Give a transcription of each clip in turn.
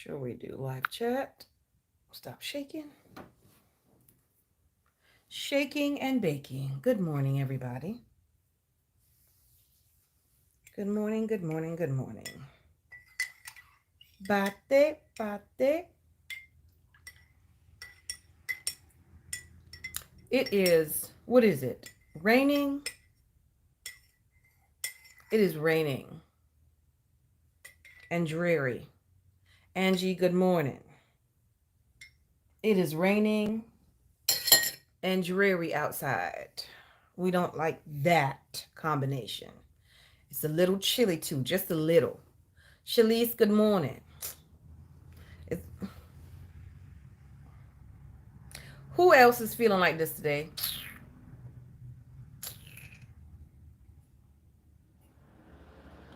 Sure we do live chat. Stop shaking. Shaking and baking. Good morning, everybody. Good morning, good morning, good morning. Bate, bate. It is, what is it? Raining? It is raining and dreary. Angie, good morning. It is raining and dreary outside. We don't like that combination. It's a little chilly too, just a little. Shalise, good morning. Who else is feeling like this today?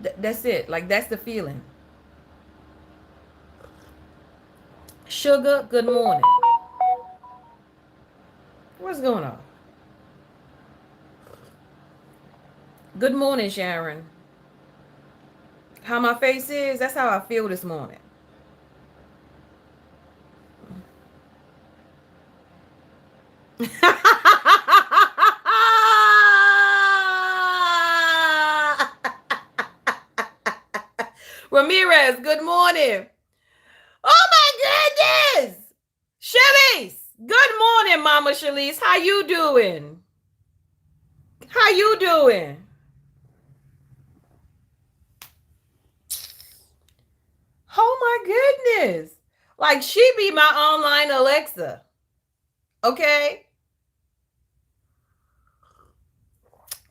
That's it. Like, that's the feeling. Sugar, good morning. What's going on? Good morning, Sharon. How my face is, that's how I feel this morning. Ramirez, good morning. Oh my goodness. Shalise, good morning, Mama Shalise. How you doing? How you doing? Oh my goodness. Like, she be my online Alexa. Okay?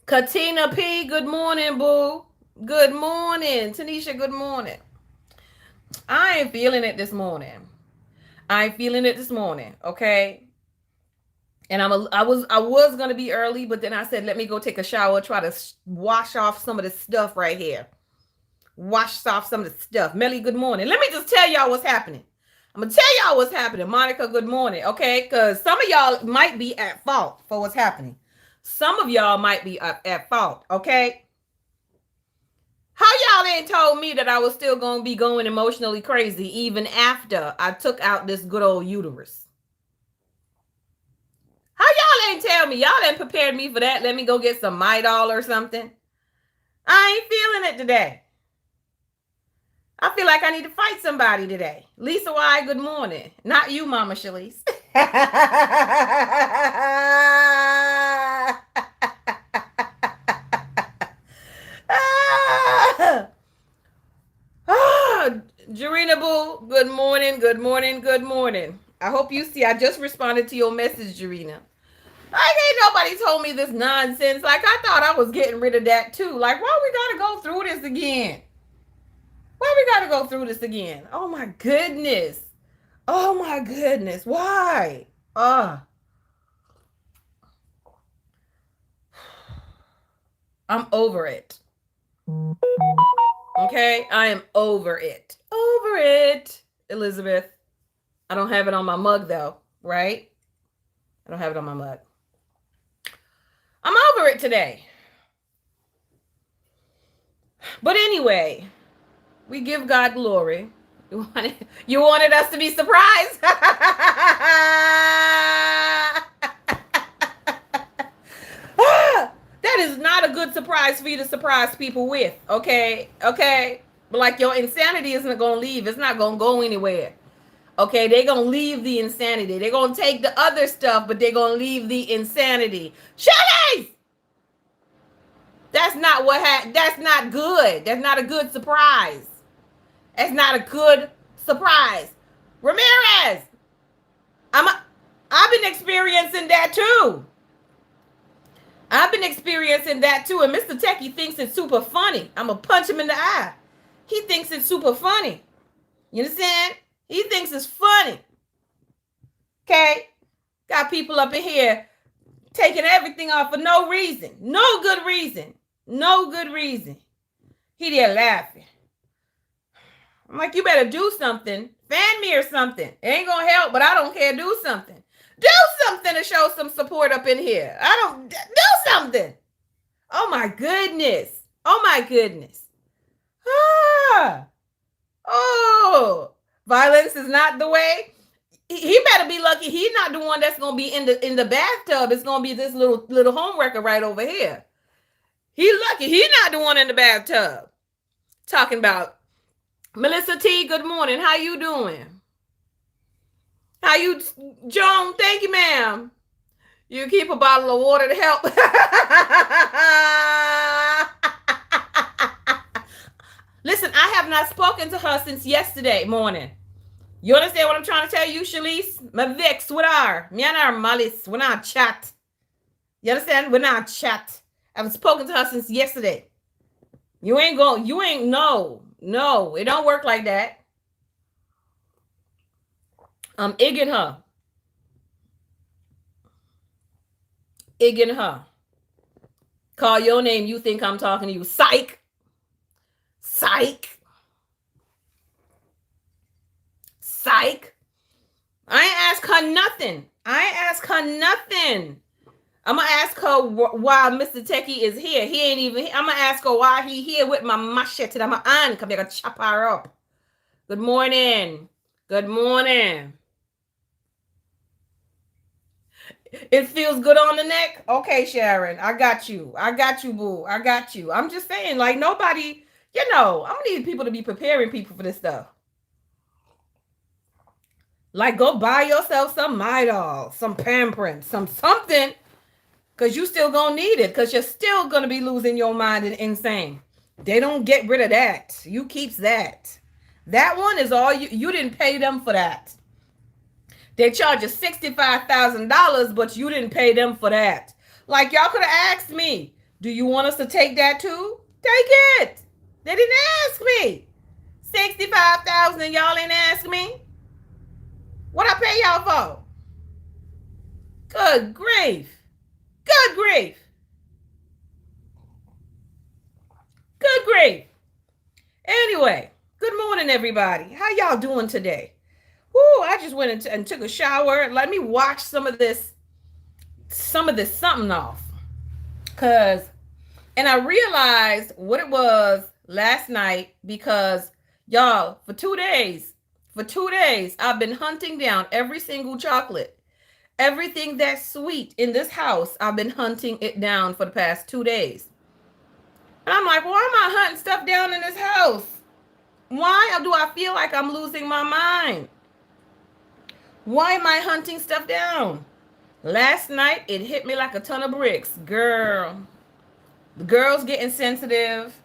Katina P, good morning, boo. Good morning. Tanisha, good morning. I ain't feeling it this morning. I ain't feeling it this morning, okay? And I was gonna be early, but then I said, let me go take a shower, try to wash off some of this stuff right here. Wash off some of the stuff. Melly, good morning. Let me just tell y'all what's happening. I'm gonna tell y'all what's happening. Monica, good morning. Okay, because some of y'all might be at fault for what's happening. Some of y'all might be at fault. Okay. How y'all ain't told me that I was still gonna be going emotionally crazy even after I took out this good old uterus? How y'all ain't tell me? Y'all ain't prepared me for that. Let me go get some Midol or something. I ain't feeling it today. I feel like I need to fight somebody today. Lisa Y, good morning. Not you, Mama Shalise. Jarena Boo, good morning, good morning, good morning. I hope you see, I just responded to your message, Jarena. Like, ain't nobody told me this nonsense. Like, I thought I was getting rid of that too. Like, why we gotta go through this again? Why we gotta go through this again? Oh my goodness. Oh my goodness. Why? I'm over it. Okay? I am over it. Over it. Elizabeth. I don't have it on my mug though, right? I don't have it on my mug. I'm over it today. But anyway, we give God glory. You wanted us to be surprised? That is not a good surprise for you to surprise people with, okay? Okay? But like, your insanity isn't going to leave. It's not going to go anywhere. Okay? They're going to leave the insanity. They're going to take the other stuff, but they're going to leave the insanity. Shut. That's not that's not good. That's not a good surprise. That's not a good surprise. Ramirez, I've been experiencing that too. I've been experiencing that too. And Mr. Techie thinks it's super funny. I'm going to punch him in the eye. He thinks it's super funny. You understand? He thinks it's funny. Okay? Got people up in here taking everything off for no reason. No good reason. No good reason. He there laughing. I'm like, you better do something. Fan me or something. It ain't going to help, but I don't care. Do something. Do something to show some support up in here. Do something. Oh my goodness. Oh my goodness. Oh, Violence is not the way. He better be lucky he's not the one that's gonna be in the bathtub. It's gonna be this little homeworker right over here. He lucky he's not the one in the bathtub. Talking about Melissa T. Good morning. How you doing? How you, Joan? Thank you, ma'am. You keep a bottle of water to help. Listen, I have not spoken to her since yesterday morning. You understand what I'm trying to tell you, Shalise? My Vix, with her. Me and her Malice, we're not chat. You understand? We're not chat. I haven't spoken to her since yesterday. You ain't, no, it don't work like that. I'm igging her. Igging her. Call your name, you think I'm talking to you. Psych. Psych. Psych. I ain't ask her nothing. I'm gonna ask her why Mr. Techie is here. He ain't even here. I'm gonna ask her why he here with my machete. I'm gonna come here and chop her up. Good morning. Good morning. It feels good on the neck? Okay, Sharon. I got you. Boo. I got you. I'm just saying, like, nobody, I'm gonna need people to be preparing people for this stuff. Like, go buy yourself some Midol, some Pamprin, something, because you still gonna need it, because you're still gonna be losing your mind and insane. They don't get rid of that. You keeps that. That one is all you didn't pay them for that. They charge you $65,000, but you didn't pay them for that. Like, y'all could have asked me, do you want us to take that too? Take it. They didn't ask me. $65,000 and y'all ain't ask me. What I pay y'all for? Good grief. Good grief. Good grief. Anyway, good morning, everybody. How y'all doing today? Whoo, I just went and took a shower. Let me wash some of this something off. And I realized what it was last night, because y'all, for 2 days, I've been hunting down every single chocolate. Everything that's sweet in this house, I've been hunting it down for the past 2 days. And I'm like, why am I hunting stuff down in this house? Why do I feel like I'm losing my mind? Why am I hunting stuff down? Last night, it hit me like a ton of bricks. Girl, the girl's getting sensitive.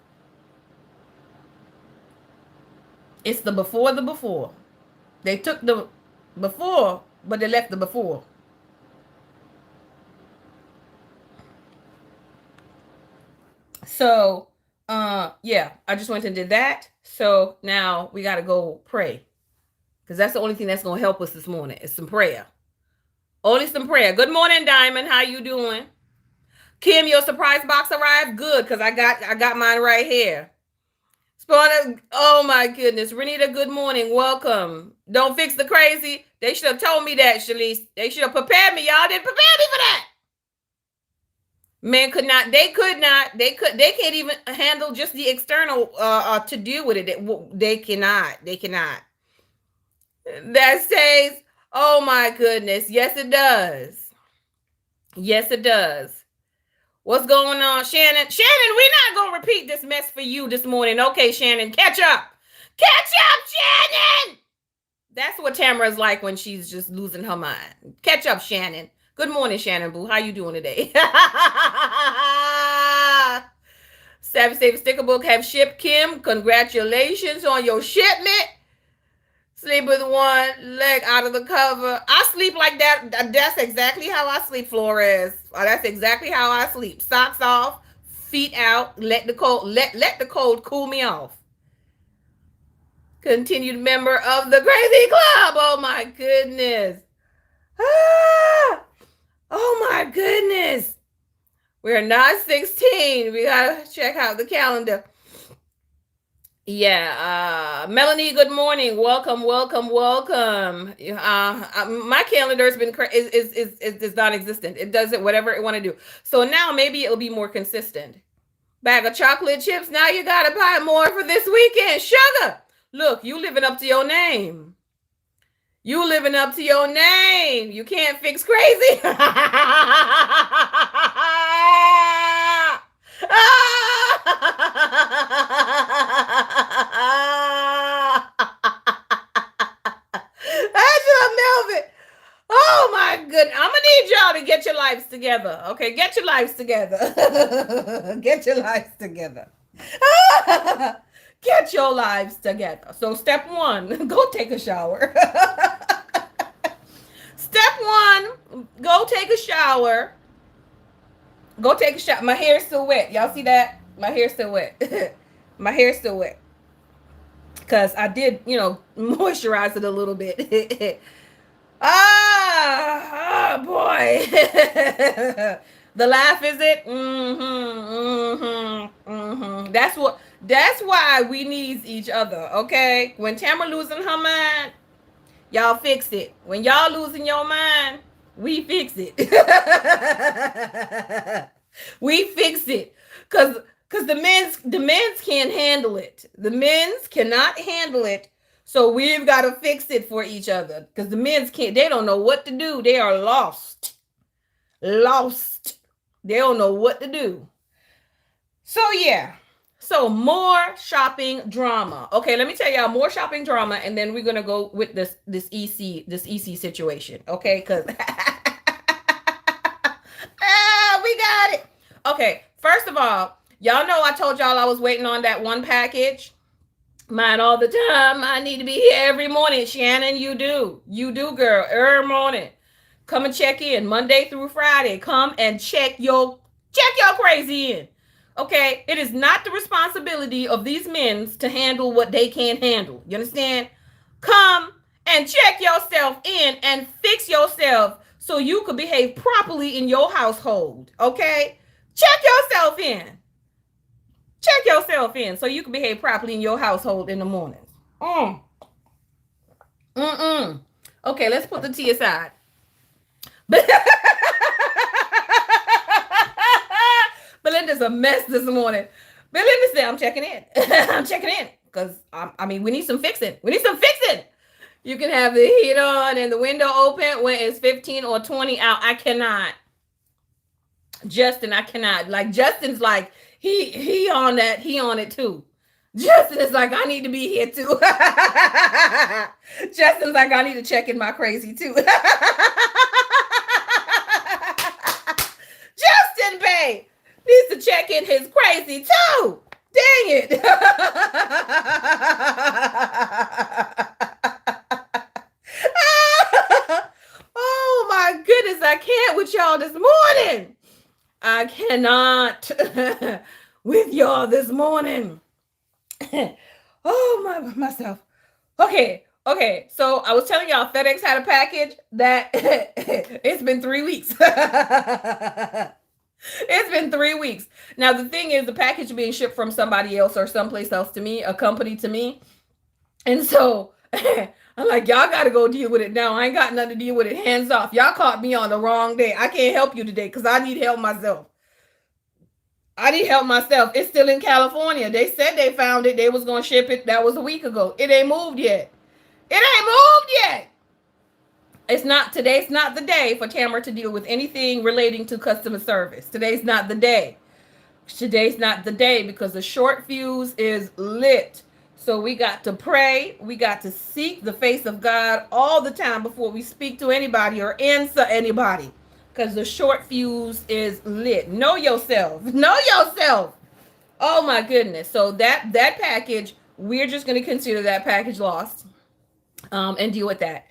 It's the before. They took the before, but they left the before. So, yeah, I just went and did that. So now we got to go pray, because that's the only thing that's going to help us this morning. It's some prayer. Only some prayer. Good morning, Diamond. How you doing? Kim, your surprise box arrived? Good, because I got mine right here. Spawner, oh my goodness. Renita, good morning. Welcome. Don't fix the crazy. They should have told me that, Shalise. They should have prepared me. Y'all didn't prepare me for that. Men could not. They can't even handle just the external to deal with it. They cannot. That says, oh my goodness. Yes, it does. Yes, it does. What's going on, Shannon? Shannon, we're not going to repeat this mess for you this morning. Okay, Shannon, catch up. Catch up, Shannon. That's what Tamara's like when she's just losing her mind. Catch up, Shannon. Good morning, Shannon Boo. How you doing today? Savage Saver Sticker Book have shipped. Kim, congratulations on your shipment. Sleep with one leg out of the cover. I sleep like that. That's exactly how I sleep, Flores. That's exactly how I sleep. Socks off, feet out. Let the cold cool me off. Continued member of the Crazy Club. Oh my goodness. Oh my goodness. We're not 16. We gotta check out the calendar. Yeah, Melanie, good morning. Welcome. My calendar's been is non-existent. It does it whatever it want to do. So now maybe it'll be more consistent. Bag of chocolate chips. Now you gotta buy more for this weekend. Sugar. Look, you living up to your name. You living up to your name. You can't fix crazy. Angela Melvin. Oh my goodness. I'm gonna need y'all to get your lives together. Okay, get your lives together. Get your lives together. Get your lives together. So step one, go take a shower. Step one, go take a shower. Go take a shower. My hair's still wet. Y'all see that? My hair's still wet. My hair's still wet. Because I did, moisturize it a little bit. Boy. The laugh, is it? That's why we need each other, okay? When Tamara losing her mind, y'all fix it. When y'all losing your mind, we fix it. We fix it. Cause the men's can't handle it. The men's cannot handle it. So we've got to fix it for each other. Because the men's can't, they don't know what to do. They are lost. Lost. They don't know what to do. So yeah. So more shopping drama. Okay, let me tell y'all more shopping drama, and then we're gonna go with this EC situation. Okay, because we got it. Okay, first of all, y'all know I told y'all I was waiting on that one package. Mine all the time. I need to be here every morning. Shannon, you do, girl. Every morning, come and check in Monday through Friday. Come and check your crazy in. Okay, it is not the responsibility of these men to handle what they can't handle. You understand? Come and check yourself in and fix yourself so you could behave properly in your household. Okay? Check yourself in. Check yourself in so you can behave properly in your household in the mornings. Okay, let's put the tea aside. Belinda's a mess this morning. Belinda said, I'm checking in. I'm checking in. Because, we need some fixing. We need some fixing. You can have the heat on and the window open when it's 15 or 20 out. I cannot. Justin, I cannot. Like, Justin's like, he on that. He on it too. Justin is like, I need to be here too. Justin's like, I need to check in my crazy too. Justin, babe, needs to check in his crazy too. Dang it. Oh my goodness, I can't with y'all this morning. I cannot with y'all this morning. Oh myself. Okay. So I was telling y'all FedEx had a package that it's been 3 weeks. It's been 3 weeks. Now the thing is, the package being shipped from somebody else or someplace else to me, a company to me. And so I'm like, y'all got to go deal with it now. I ain't got nothing to deal with it. Hands off. Y'all caught me on the wrong day. I can't help you today because I need help myself. It's still in California. They said they found it. They was going to ship it. That was a week ago. It ain't moved yet. Today's not the day for Tamara to deal with anything relating to customer service. Today's not the day. Today's not the day because the short fuse is lit. So we got to pray. We got to seek the face of God all the time before we speak to anybody or answer anybody. Because the short fuse is lit. Know yourself. Oh my goodness. So that package, we're just going to consider that package lost and deal with that.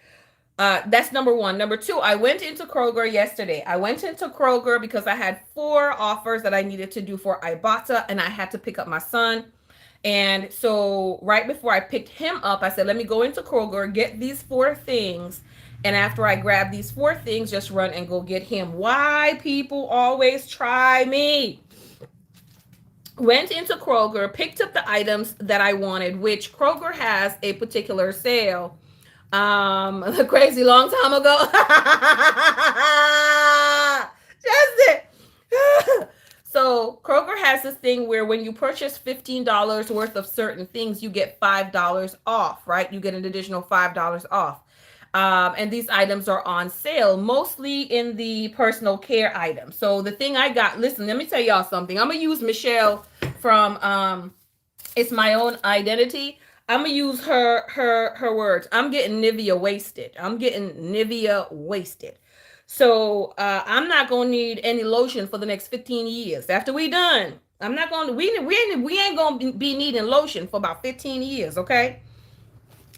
That's number one. Number two, I went into Kroger yesterday. I went into Kroger because I had 4 offers that I needed to do for Ibotta, and I had to pick up my son. And so right before I picked him up, I said, let me go into Kroger, get these 4 things. And after I grab these 4 things, just run and go get him. Why people always try me? Went into Kroger, picked up the items that I wanted, which Kroger has a particular sale. A crazy long time ago. Just it. So Kroger has this thing where when you purchase $15 worth of certain things, you get $5 off, right? You get an additional $5 off. And these items are on sale, mostly in the personal care items. So the thing I got, listen, let me tell y'all something. I'm gonna use Michelle from It's My Own Identity. I'm gonna use her words. I'm getting Nivea wasted. I'm getting Nivea wasted. So I'm not gonna need any lotion for the next 15 years. After we done, I'm not gonna we ain't gonna be needing lotion for about 15 years, okay?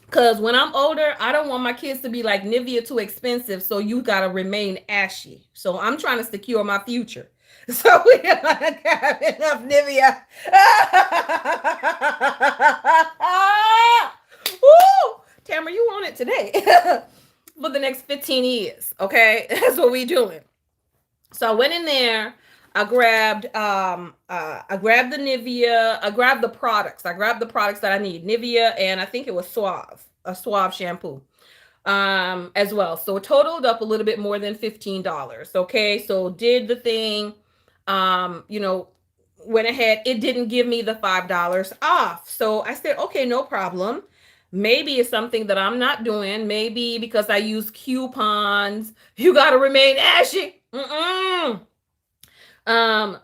Cause when I'm older, I don't want my kids to be like Nivea too expensive, so you gotta remain ashy. So I'm trying to secure my future. So we don't have enough Nivea. Woo! Tamara, you want it today. For the next 15 years. Okay. That's what we doing. So I went in there. I grabbed the Nivea. I grabbed the products. I grabbed the products that I need. Nivea and I think it was a Suave shampoo. As well. So it totaled up a little bit more than $15. Okay. So did the thing, went ahead. It didn't give me the $5 off. So I said, okay, no problem. Maybe it's something that I'm not doing. Maybe because I use coupons. You got to remain ashy.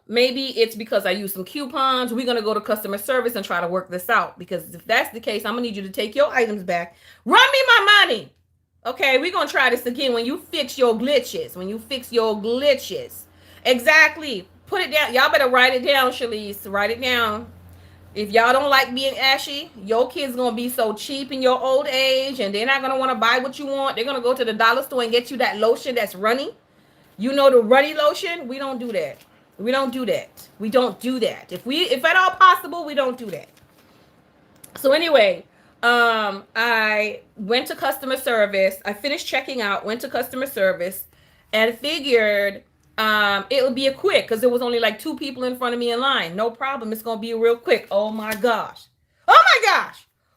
Maybe it's because I use some coupons. We're going to go to customer service and try to work this out. Because if that's the case, I'm going to need you to take your items back. Run me my money. Okay, we're going to try this again when you fix your glitches. Exactly. Put it down. Y'all better write it down, Shalise. Write it down. If y'all don't like being ashy, your kids gonna be so cheap in your old age, and they're not gonna want to buy what you want. They're gonna go to the dollar store and get you that lotion that's runny. You know, the runny lotion. We don't do that. We don't do that. If at all possible, we don't do that. So anyway, I went to customer service. I finished checking out, went to customer service, and figured it would be a quick, because there was only like 2 people in front of me in line. No problem. It's going to be real quick. Oh my gosh.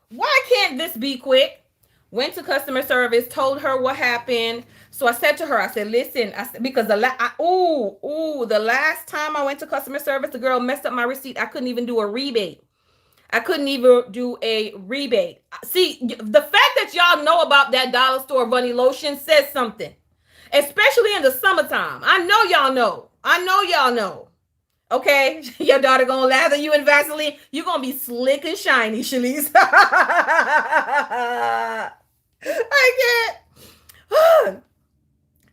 Why can't this be quick? Went to customer service, told her what happened. So I said to her, I said, listen, because the last time I went to customer service, the girl messed up my receipt. I couldn't even do a rebate. See, the fact that y'all know about that dollar store runny lotion says something. Especially in the summertime. I know y'all know. Okay? Your daughter gonna lather you in Vaseline. You're gonna be slick and shiny, Shalise. I can't.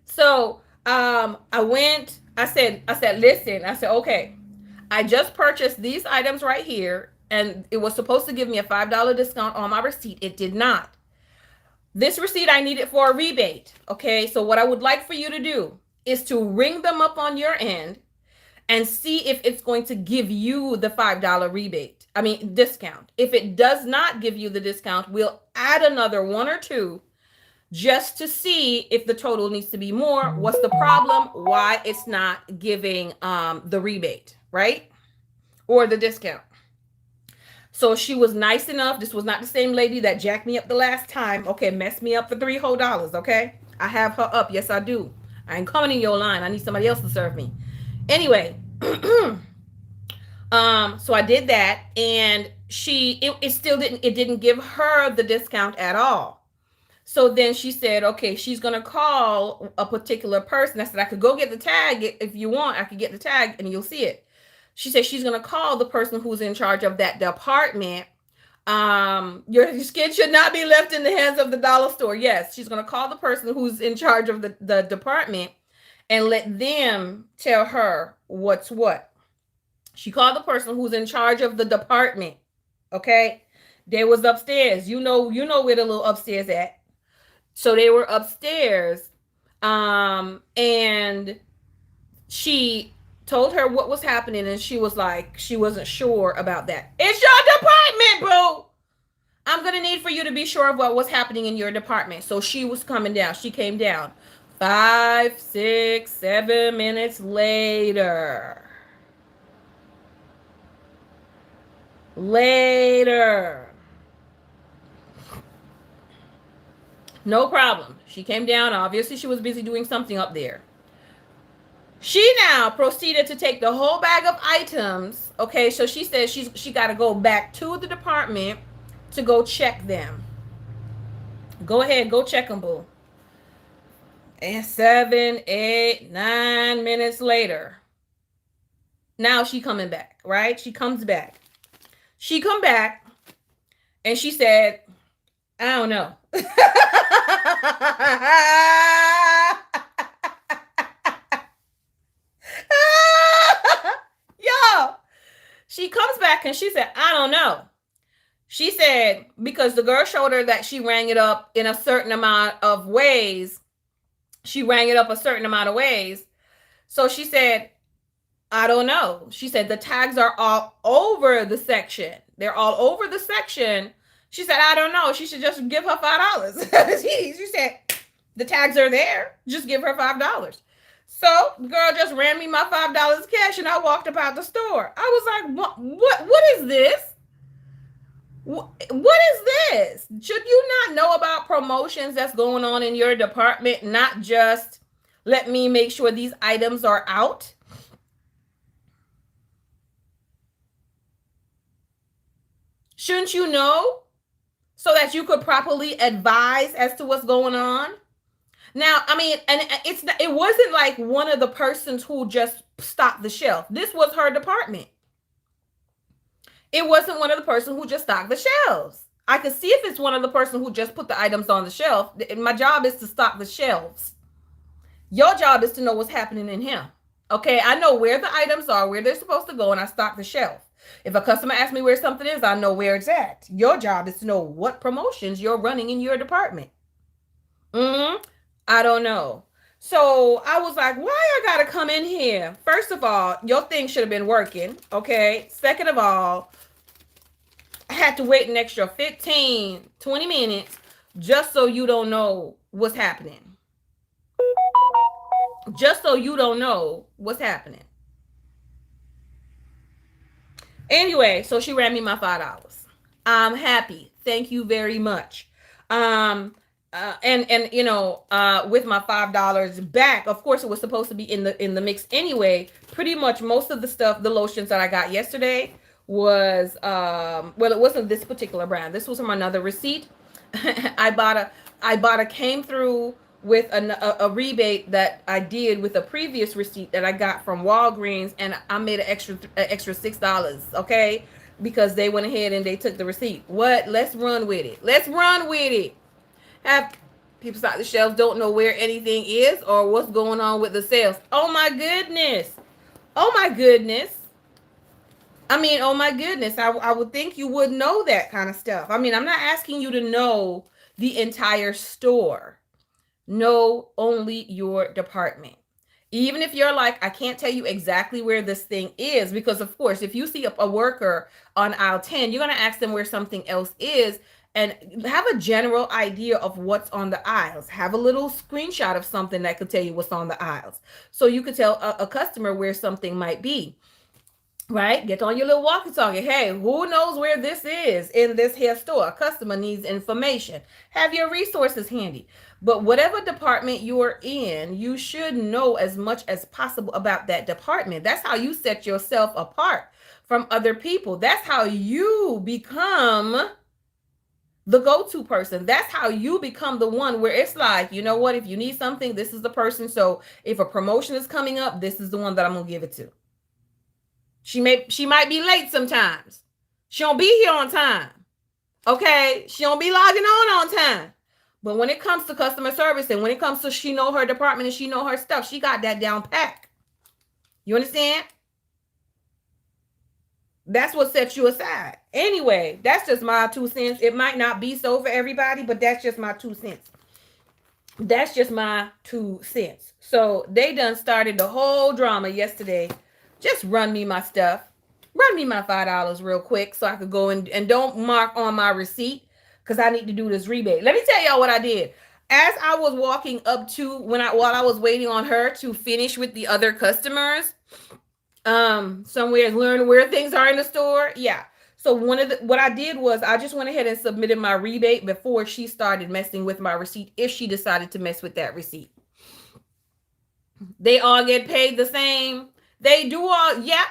So I said, listen, okay, I just purchased these items right here, and it was supposed to give me a $5 discount on my receipt. It did not. This receipt I needed for a rebate. Okay, so what I would like for you to do is to ring them up on your end and see if it's going to give you the $5 discount. If it does not give you the discount, we'll add another 1 or 2 just to see if the total needs to be more. What's the problem? Why it's not giving the rebate, right? Or the discount. So she was nice enough. This was not the same lady that jacked me up the last time. Okay, messed me up for $3 whole. Okay, I have her up. Yes, I do. I ain't coming in your line. I need somebody else to serve me. Anyway, so I did that, and it didn't give her the discount at all. So then she said, okay, she's gonna call a particular person. I said, I could go get the tag if you want. I could get the tag and you'll see it. She said she's going to call the person who's in charge of that department. Your kid should not be left in the hands of the dollar store. Yes, she's going to call the person who's in charge of the department and let them tell her what's what. She called the person who's in charge of the department. Okay. They was upstairs. You know where the little upstairs at. So they were upstairs. And she told her what was happening, and she was like, she wasn't sure about that. It's your department, bro. I'm gonna need for you to be sure of what was happening in your department. So she was coming down. She came down 5, 6, 7 minutes later. No problem. She came down. Obviously, she was busy doing something up there. She now proceeded to take the whole bag of items. Okay, so she says she got to go back to the department to go check them. Go ahead, go check them, boo. And 7, 8, 9 minutes later, now she coming back, right? She comes back. She come back and she said, I don't know. Yo, she comes back and she said, I don't know. She said, because the girl showed her that she rang it up in a certain amount of ways. She rang it up a certain amount of ways. So she said, I don't know. She said, the tags are all over the section. They're all over the section. She said, I don't know. She should just give her $5. She said, the tags are there. Just give her $5. So the girl just ran me my $5 cash and I walked up out the store. I was like, what is this? What is this? Should you not know about promotions that's going on in your department? Not just let me make sure these items are out. Shouldn't you know so that you could properly advise as to what's going on? Now, I mean, and it wasn't like one of the persons who just stocked the shelf. This was her department. It wasn't one of the person who just stocked the shelves. I could see if it's one of the person who just put the items on the shelf. My job is to stock the shelves. Your job is to know what's happening in here. Okay, I know where the items are, where they're supposed to go, and I stock the shelf. If a customer asks me where something is, I know where it's at. Your job is to know what promotions you're running in your department. I don't know. So I was like, why I gotta come in here? First of all, your thing should have been working. Okay. Second of all, I had to wait an extra 15, 20 minutes just so you don't know what's happening. Just so you don't know what's happening. Anyway, so she ran me my $5. I'm happy. Thank you very much. And you know, with my $5 back, of course, it was supposed to be in the mix anyway. Pretty much most of the stuff, the lotions that I got yesterday was well, it wasn't this particular brand. This was from another receipt. I bought a came through with a rebate that I did with a previous receipt that I got from Walgreens, and I made an extra $6. Okay, because they went ahead and they took the receipt. What? Let's run with it. Let's run with it. Have people stock the shelves, don't know where anything is or what's going on with the sales. Oh my goodness. Oh my goodness. I mean, oh my goodness. I would think you would know that kind of stuff. I mean, I'm not asking you to know the entire store. Know only your department. Even if you're like, I can't tell you exactly where this thing is, because of course, if you see a worker on aisle 10, you're going to ask them where something else is. And have a general idea of what's on the aisles. Have a little screenshot of something that could tell you what's on the aisles. So you could tell a customer where something might be. Right? Get on your little walkie-talkie. Hey, who knows where this is in this hair store? A customer needs information. Have your resources handy. But whatever department you're in, you should know as much as possible about that department. That's how you set yourself apart from other people. That's how you become the go-to person. That's how you become the one where it's like, you know what, if you need something, this is the person. So if a promotion is coming up, this is the one that I'm gonna give it to. She might be late sometimes. She don't be here on time. Okay, she don't be logging on time. But when it comes to customer service and when it comes to she know her department and she know her stuff, she got that down pat. You understand? That's what sets you aside. Anyway, that's just my 2 cents. It might not be so for everybody, but that's just my 2 cents. That's just my 2 cents. So they done started the whole drama yesterday. Just run me my stuff. Run me my $5 real quick so I could go and don't mark on my receipt because I need to do this rebate. Let me tell y'all what I did. As I was walking up to while I was waiting on her to finish with the other customers, somewhere learn where things are in the store. Yeah. So what I did was I just went ahead and submitted my rebate before she started messing with my receipt, if she decided to mess with that receipt. They all get paid the same. They do all, yeah.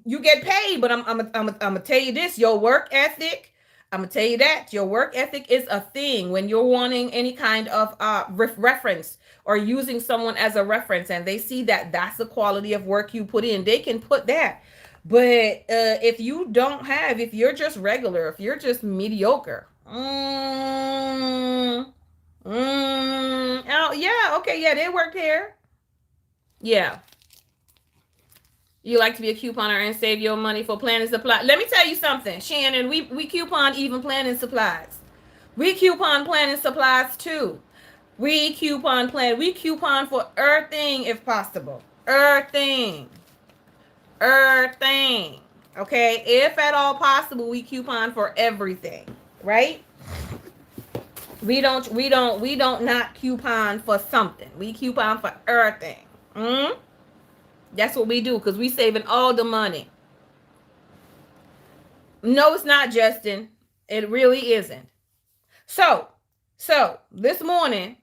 You get paid, but I'm gonna tell you this: your work ethic. I'm gonna tell you that your work ethic is a thing when you're wanting any kind of reference or using someone as a reference, and they see that that's the quality of work you put in. They can put that. But if you don't have, if you're just regular, if you're just mediocre, oh yeah, okay, yeah, they worked here. Yeah, you like to be a couponer and save your money for planning supply. Let me tell you something, Shannon. We coupon even planning supplies. We coupon planning supplies too. We coupon for earthing if possible. Earthing. Earthing. Okay, if at all possible, we coupon for everything, right? We don't not coupon for something. We coupon for everything. That's what we do because we saving all the money. No, it's not, Justin. It really isn't. So, this morning,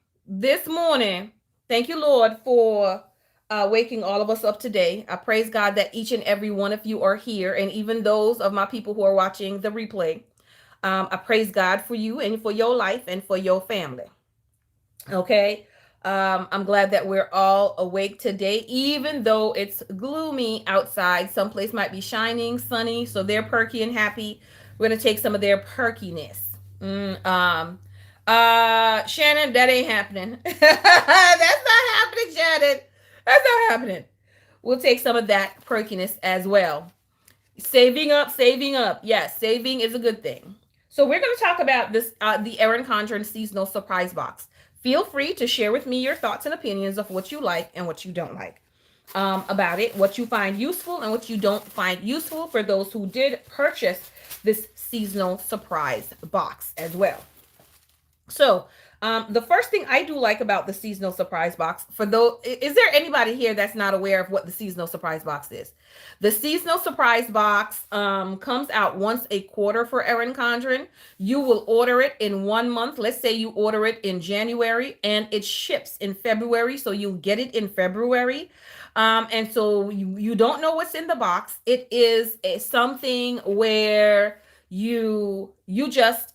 thank you, Lord, for waking all of us up today. I praise God that each and every one of you are here, and even those of my people who are watching the replay. I praise God for you and for your life and for your family. Okay. I'm glad that we're all awake today, even though it's gloomy outside. Someplace might be shining, sunny, so they're perky and happy. We're gonna take some of their perkiness. Shannon, that ain't happening. That's not happening, Shannon. That's not happening. We'll take some of that perkiness as well. Saving up, saving up. Yes, saving is a good thing. So we're going to talk about this, the Erin Condren seasonal surprise box. Feel free to share with me your thoughts and opinions of what you like and what you don't like about it, what you find useful and what you don't find useful for those who did purchase this seasonal surprise box as well. So the first thing I do like about the seasonal surprise box, for those, is there anybody here that's not aware of what the seasonal surprise box is? The seasonal surprise box comes out once a quarter for Erin Condren. You will order it in 1 month. Let's say you order it in January and it ships in February. So you'll get it in February. And so you don't know what's in the box. It is something where you just,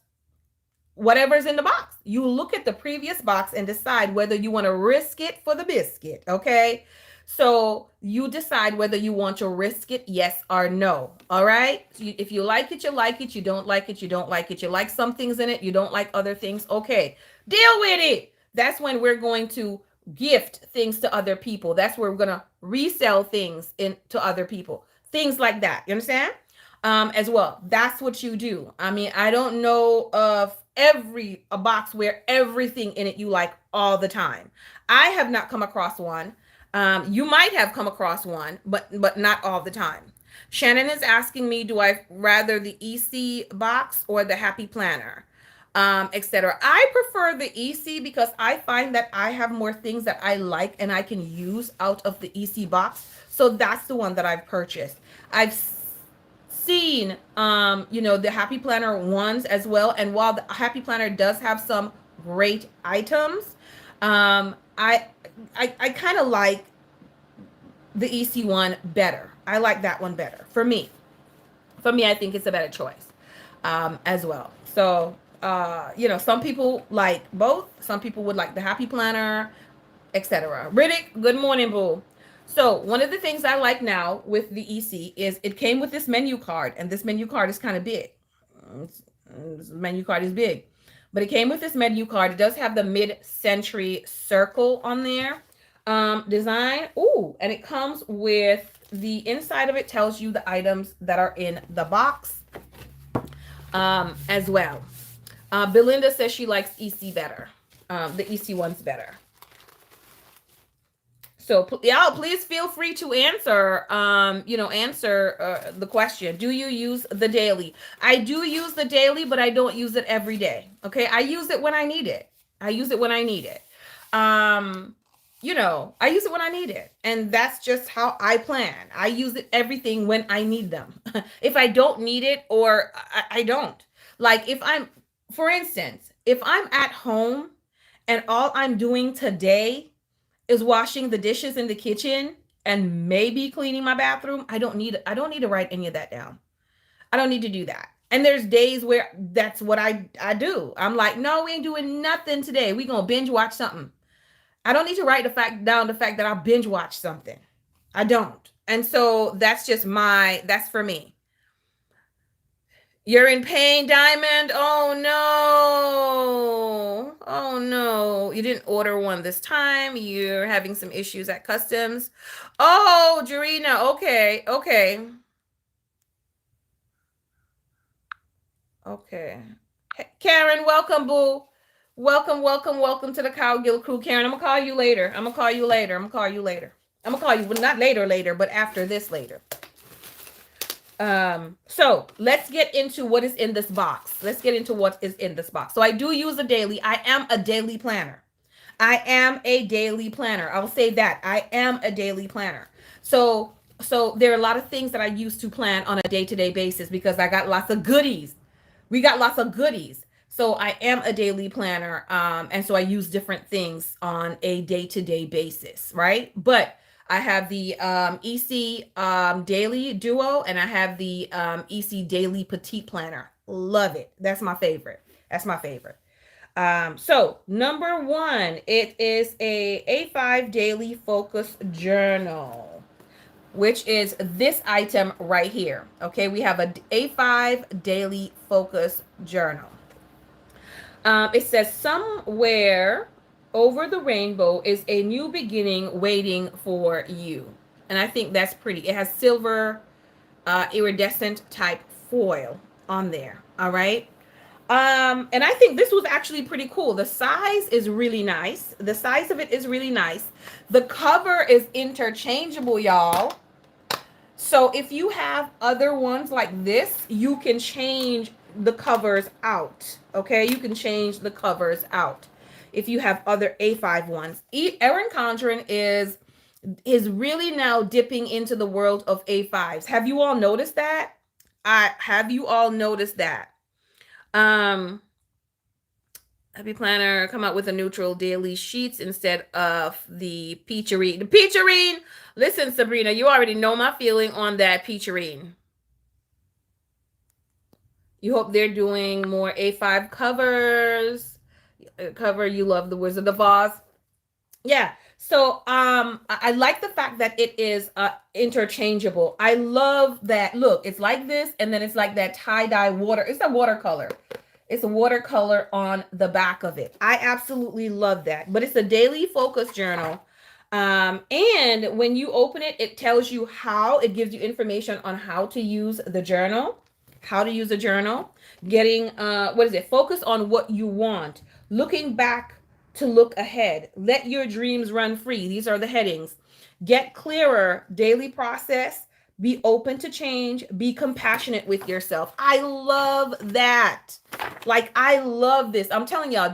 whatever's in the box, you look at the previous box and decide whether you want to risk it for the biscuit. Okay. So you decide whether you want to risk it, yes or no. All right. So if you like it, you like it. You don't like it, you don't like it. You like some things in it, you don't like other things. Okay. Deal with it. That's when we're going to gift things to other people. That's where we're going to resell things to other people. Things like that. You understand? As well. That's what you do. I mean, I don't know of a box where everything in it you like all the time. I have not come across one. You might have come across one, but not all the time. Shannon is asking me, do I rather the EC box or the Happy Planner, etc. I prefer the EC because I find that I have more things that I like and I can use out of the EC box. So that's the one that I've purchased. I've seen the Happy Planner ones as well, and while the Happy Planner does have some great items, I kind of like the EC one better. I like that one better for me. I think it's a better choice as well. So some people like both. Some people would like the Happy Planner, etc. Riddick, good morning, boo. So one of the things I like now with the EC is it came with this menu card, and this menu card is kind of big. This menu card is big, but it came with this menu card. It does have the mid-century circle on there design. Ooh, and it comes with the inside of it tells you the items that are in the box as well. Belinda says she likes EC better. The EC one's better. So y'all, please feel free to answer the question. Do you use the daily? I do use the daily, but I don't use it every day. Okay. I use it when I need it. I use it when I need it. I use it when I need it. And that's just how I plan. I use it everything when I need them. If I don't need it, or I don't. Like for instance, if I'm at home and all I'm doing today is washing the dishes in the kitchen and maybe cleaning my bathroom, I don't need to write any of that down. I don't need to do that. And there's days where that's what I do. I'm like, no, we ain't doing nothing today. We gonna binge watch something. I don't need to write the fact that I'll binge watch something. I don't. And so that's that's for me. You're in pain, Diamond? Oh no. Oh no. You didn't order one this time. You're having some issues at customs. Oh, Jarena. Okay. Okay. Okay. Hey, Karen, welcome, boo. Welcome, welcome, welcome to the Cowgill crew. Karen, I'm gonna call you later. I'm gonna call you later. I'm gonna call you later. I'm gonna call you, well, not later, but after this later. So let's get into what is in this box. Let's get into what is in this box. So I do use a daily. I am a daily planner. I am a daily planner. I'll say that. I am a daily planner. So there are a lot of things that I use to plan on a day-to-day basis because I got lots of goodies. We got lots of goodies. So I am a daily planner. And so I use different things on a day-to-day basis, right? But I have the EC Daily Duo and I have the EC Daily Petite Planner. Love it. That's my favorite. That's my favorite. So number one, it is a A5 Daily Focus Journal, which is this item right here. Okay, we have a A5 Daily Focus Journal. It says somewhere over the rainbow is a new beginning waiting for you. And I think that's pretty. It has silver iridescent type foil on there. All right. And I think this was actually pretty cool. The size is really nice. The size of it is really nice. The cover is interchangeable, y'all. So if you have other ones like this, you can change the covers out. Okay, you can change the covers out if you have other A5 ones. Erin Condren is really now dipping into the world of A5s. Have you all noticed that? Have you all noticed that? Happy Planner come out with a neutral daily sheets instead of the Peacherine. The Peacherine! Listen, Sabrina, you already know my feeling on that Peacherine. You hope they're doing more A5 covers. You love the Wizard of Oz. Yeah. So I like the fact that it is interchangeable. I love that. Look, it's like this, and then it's like that tie-dye water. It's a watercolor. It's a watercolor on the back of it. I absolutely love that. But it's a daily focus journal. And when you open it, it tells you how. It gives you information on how to use the journal. How to use a journal. Getting, focus on what you want. Looking back to look ahead. Let your dreams run free. These are the headings. Get clearer. Daily process. Be open to change. Be compassionate with yourself. I love that. Like, I love this. I'm telling y'all,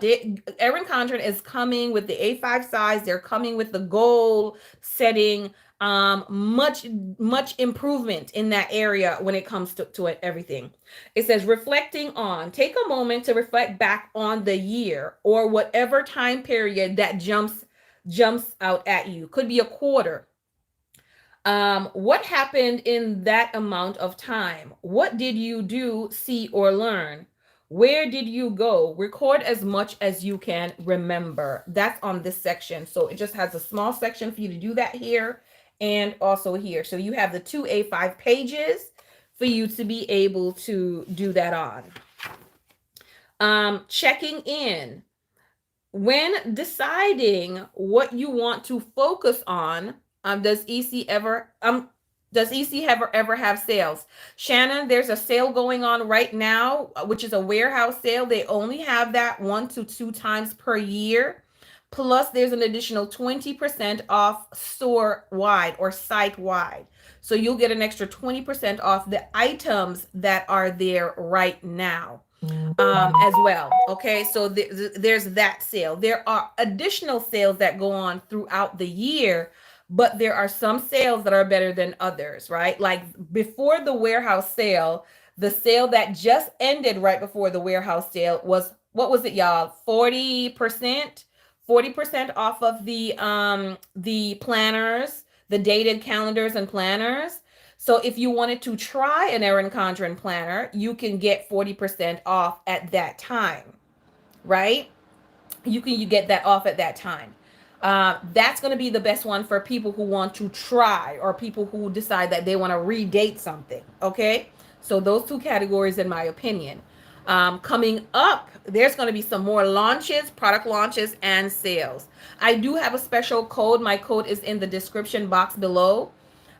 Erin Condren is coming with the A5 size. They're coming with the goal setting. Much improvement in that area when it comes to everything. It says reflecting on, take a moment to reflect back on the year or whatever time period that jumps out at you. Could be a quarter. What happened in that amount of time? What did you do, see, or learn? Where did you go? Record as much as you can remember. That's on this section. So it just has a small section for you to do that here and also here. So you have the two A5 pages for you to be able to do that on. Checking in. When deciding what you want to focus on, does EC ever have sales? Shannon, there's a sale going on right now, which is a warehouse sale. They only have that 1 to 2 times per year. Plus, there's an additional 20% off store-wide or site-wide. So you'll get an extra 20% off the items that are there right now as well. Okay, so there's that sale. There are additional sales that go on throughout the year, but there are some sales that are better than others, right? Like before the warehouse sale, the sale that just ended right before the warehouse sale was, what was it, y'all? 40%, 40% off of the planners, the dated calendars and planners. So if you wanted to try an Erin Condren planner, you can get 40% off at that time, right? You get that off at that time. That's going to be the best one for people who want to try, or people who decide that they want to redate something. Okay, so those two categories, in my opinion. Coming up, there's going to be some more launches, product launches, and sales. I do have a special code. My code is in the description box below.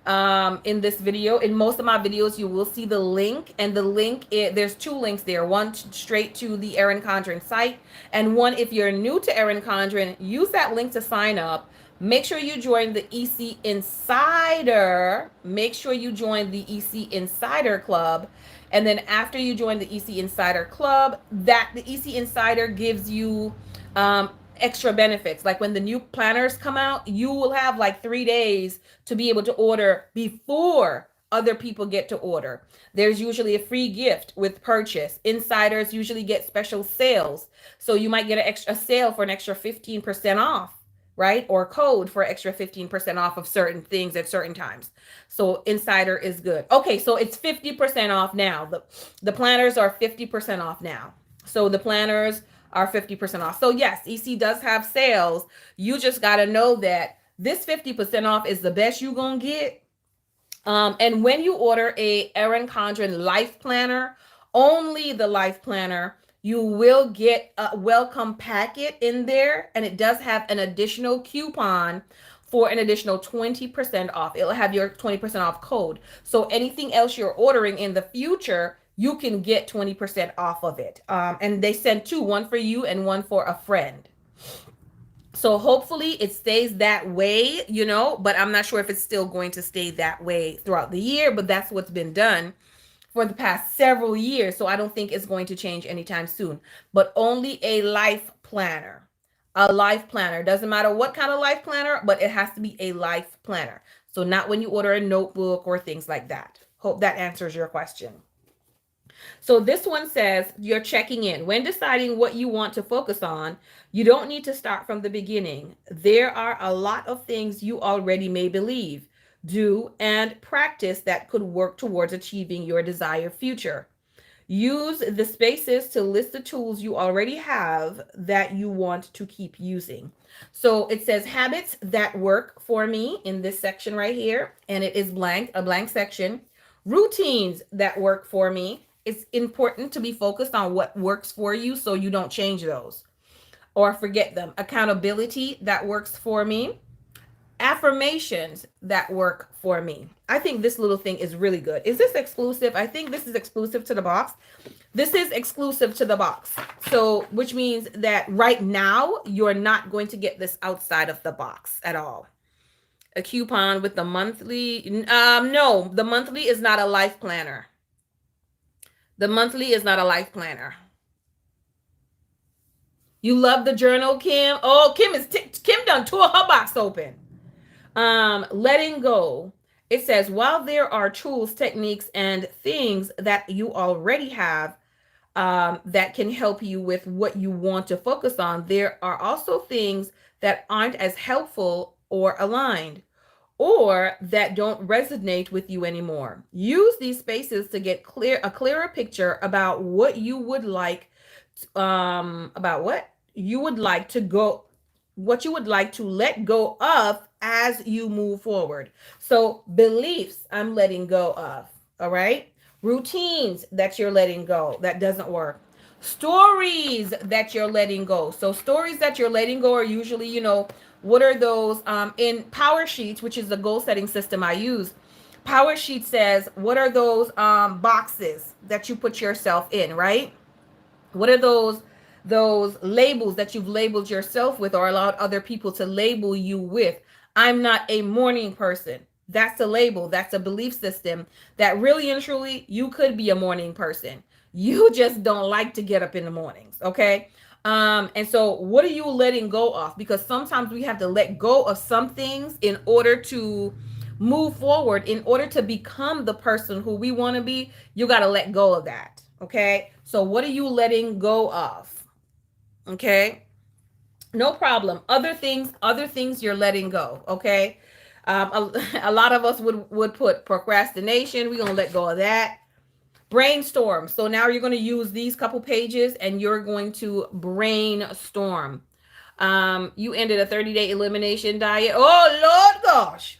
In this video, in most of my videos, you will see the link, and the link there's two links there, one straight to the Erin Condren site, and one, if you're new to Erin Condren, use that link to sign up. Make sure you join the EC Insider. Make sure you join the EC Insider Club. And then after you join the EC Insider Club, the EC Insider gives you extra benefits. Like when the new planners come out, you will have like 3 days to be able to order before other people get to order. There's usually a free gift with purchase. Insiders usually get special sales. So you might get a sale for an extra 15% off, right? Or code for extra 15% off of certain things at certain times. So Insider is good. Okay, so it's 50% off now. The planners are 50% off now. So the planners are 50% off. So yes, EC does have sales. You just got to know that this 50% off is the best you're going to get. And when you order a Erin Condren Life Planner, only the Life Planner, you will get a welcome packet in there, and it does have an additional coupon for an additional 20% off. It'll have your 20% off code. So anything else you're ordering in the future, you can get 20% off of it. And they send two, one for you and one for a friend. So hopefully it stays that way, but I'm not sure if it's still going to stay that way throughout the year, but that's what's been done for the past several years. So I don't think it's going to change anytime soon, but only a life planner. A life planner. Doesn't matter what kind of life planner, but it has to be a life planner. So not when you order a notebook or things like that. Hope that answers your question. So this one says you're checking in. When deciding what you want to focus on, you don't need to start from the beginning. There are a lot of things you already may believe, do, and practice that could work towards achieving your desired future. Use the spaces to list the tools you already have that you want to keep using. So it says habits that work for me in this section right here, and it is blank, a blank section. Routines that work for me. It's important to be focused on what works for you so you don't change those or forget them. Accountability that works for me. Affirmations that work for me. I think this little thing is really good. Is this exclusive? I think this is exclusive to the box. This is exclusive to the box. So, which means that right now, you're not going to get this outside of the box at all. A coupon with the monthly. No, the monthly is not a life planner. The monthly is not a life planner. You love the journal, Kim? Oh, Kim done tore her box open. Letting go. It says, while there are tools, techniques, and things that you already have that can help you with what you want to focus on, there are also things that aren't as helpful or aligned, or that don't resonate with you anymore. Use these spaces to get a clearer picture about what you would like, what you would like to let go of as you move forward. So beliefs I'm letting go of, all right? Routines that you're letting go, that doesn't work. Stories that you're letting go. So stories that you're letting go are usually, what are those in Power Sheets, which is the goal setting system I use. Power Sheet says, what are those boxes that you put yourself in, right? What are those labels that you've labeled yourself with or allowed other people to label you with? I'm not a morning person. That's a label. That's a belief system that really and truly you could be a morning person. You just don't like to get up in the mornings, okay? And so what are you letting go of? Because sometimes we have to let go of some things in order to move forward, in order to become the person who we want to be. You got to let go of that. Okay. So what are you letting go of? Okay. No problem. Other things you're letting go. Okay. A lot of us would put procrastination. We're gonna let go of that. Brainstorm. So now you're gonna use these couple pages and you're going to brainstorm. You ended a 30-day elimination diet. Oh Lord gosh.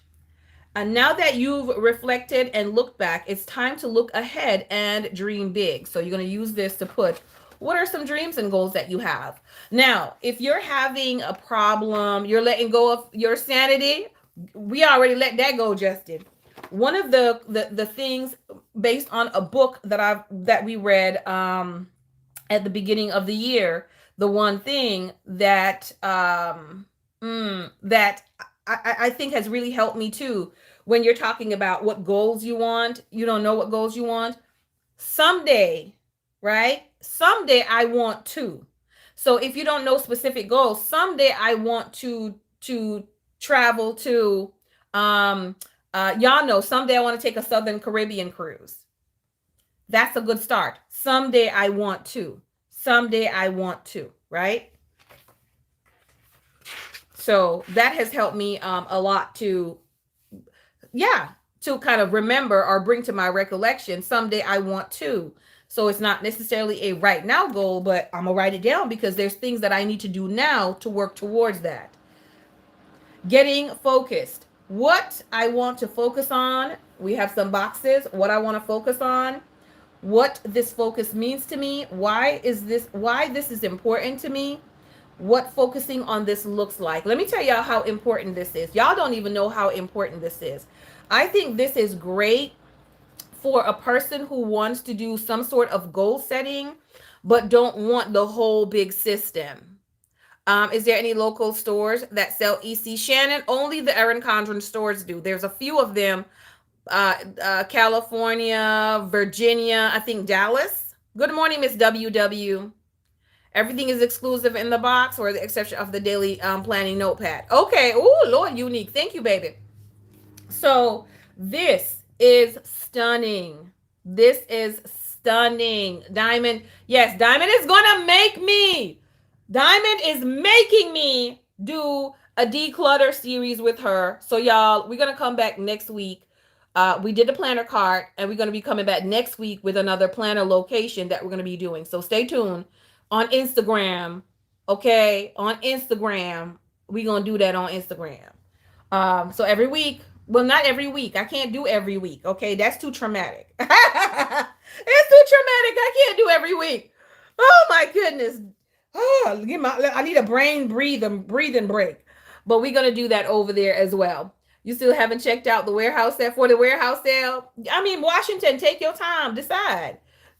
And now that you've reflected and looked back, it's time to look ahead and dream big. So you're going to use this to put what are some dreams and goals that you have. Now, if you're having a problem, you're letting go of your sanity, we already let that go, Justin. One of the things based on a book that we read at the beginning of the year, the one thing that I think has really helped me too when you're talking about what goals you want, you don't know what goals you want. Someday, right? Someday I want to. So if you don't know specific goals, someday I want to travel to y'all know someday I want to take a Southern Caribbean cruise. That's a good start. Someday I want to. Someday I want to, right? So that has helped me a lot to, yeah, to kind of remember or bring to my recollection someday I want to. So it's not necessarily a right now goal, but I'm gonna write it down because there's things that I need to do now to work towards that. Getting focused. What I want to focus on. We have some boxes. What I want to focus on. What this focus means to me. Why this is important to me. What focusing on this looks like. Let me tell y'all how important this is. Y'all don't even know how important this is. I think this is great for a person who wants to do some sort of goal setting, but don't want the whole big system. Is there any local stores that sell EC Shannon? Only the Erin Condren stores do. There's a few of them. California, Virginia, I think Dallas. Good morning, Miss WW. Everything is exclusive in the box, or the exception of the daily planning notepad. Okay. Oh, Lord, unique. Thank you, baby. So this is stunning. This is stunning. Diamond. Yes, Diamond is going to make me. Diamond is making me do a declutter series with her. So y'all, we're going to come back next week. We did the planner card, and we're going to be coming back next week with another planner location that we're going to be doing. So stay tuned on Instagram. Okay, on Instagram. We're going to do that on Instagram. So every week, well, not every week. I can't do every week. Okay, that's too traumatic. It's too traumatic. I can't do every week. Oh my goodness. Oh, I need a brain breathing break. But we're gonna do that over there as well. You still haven't checked out the warehouse sale for the warehouse sale? I mean, Washington, take your time, decide.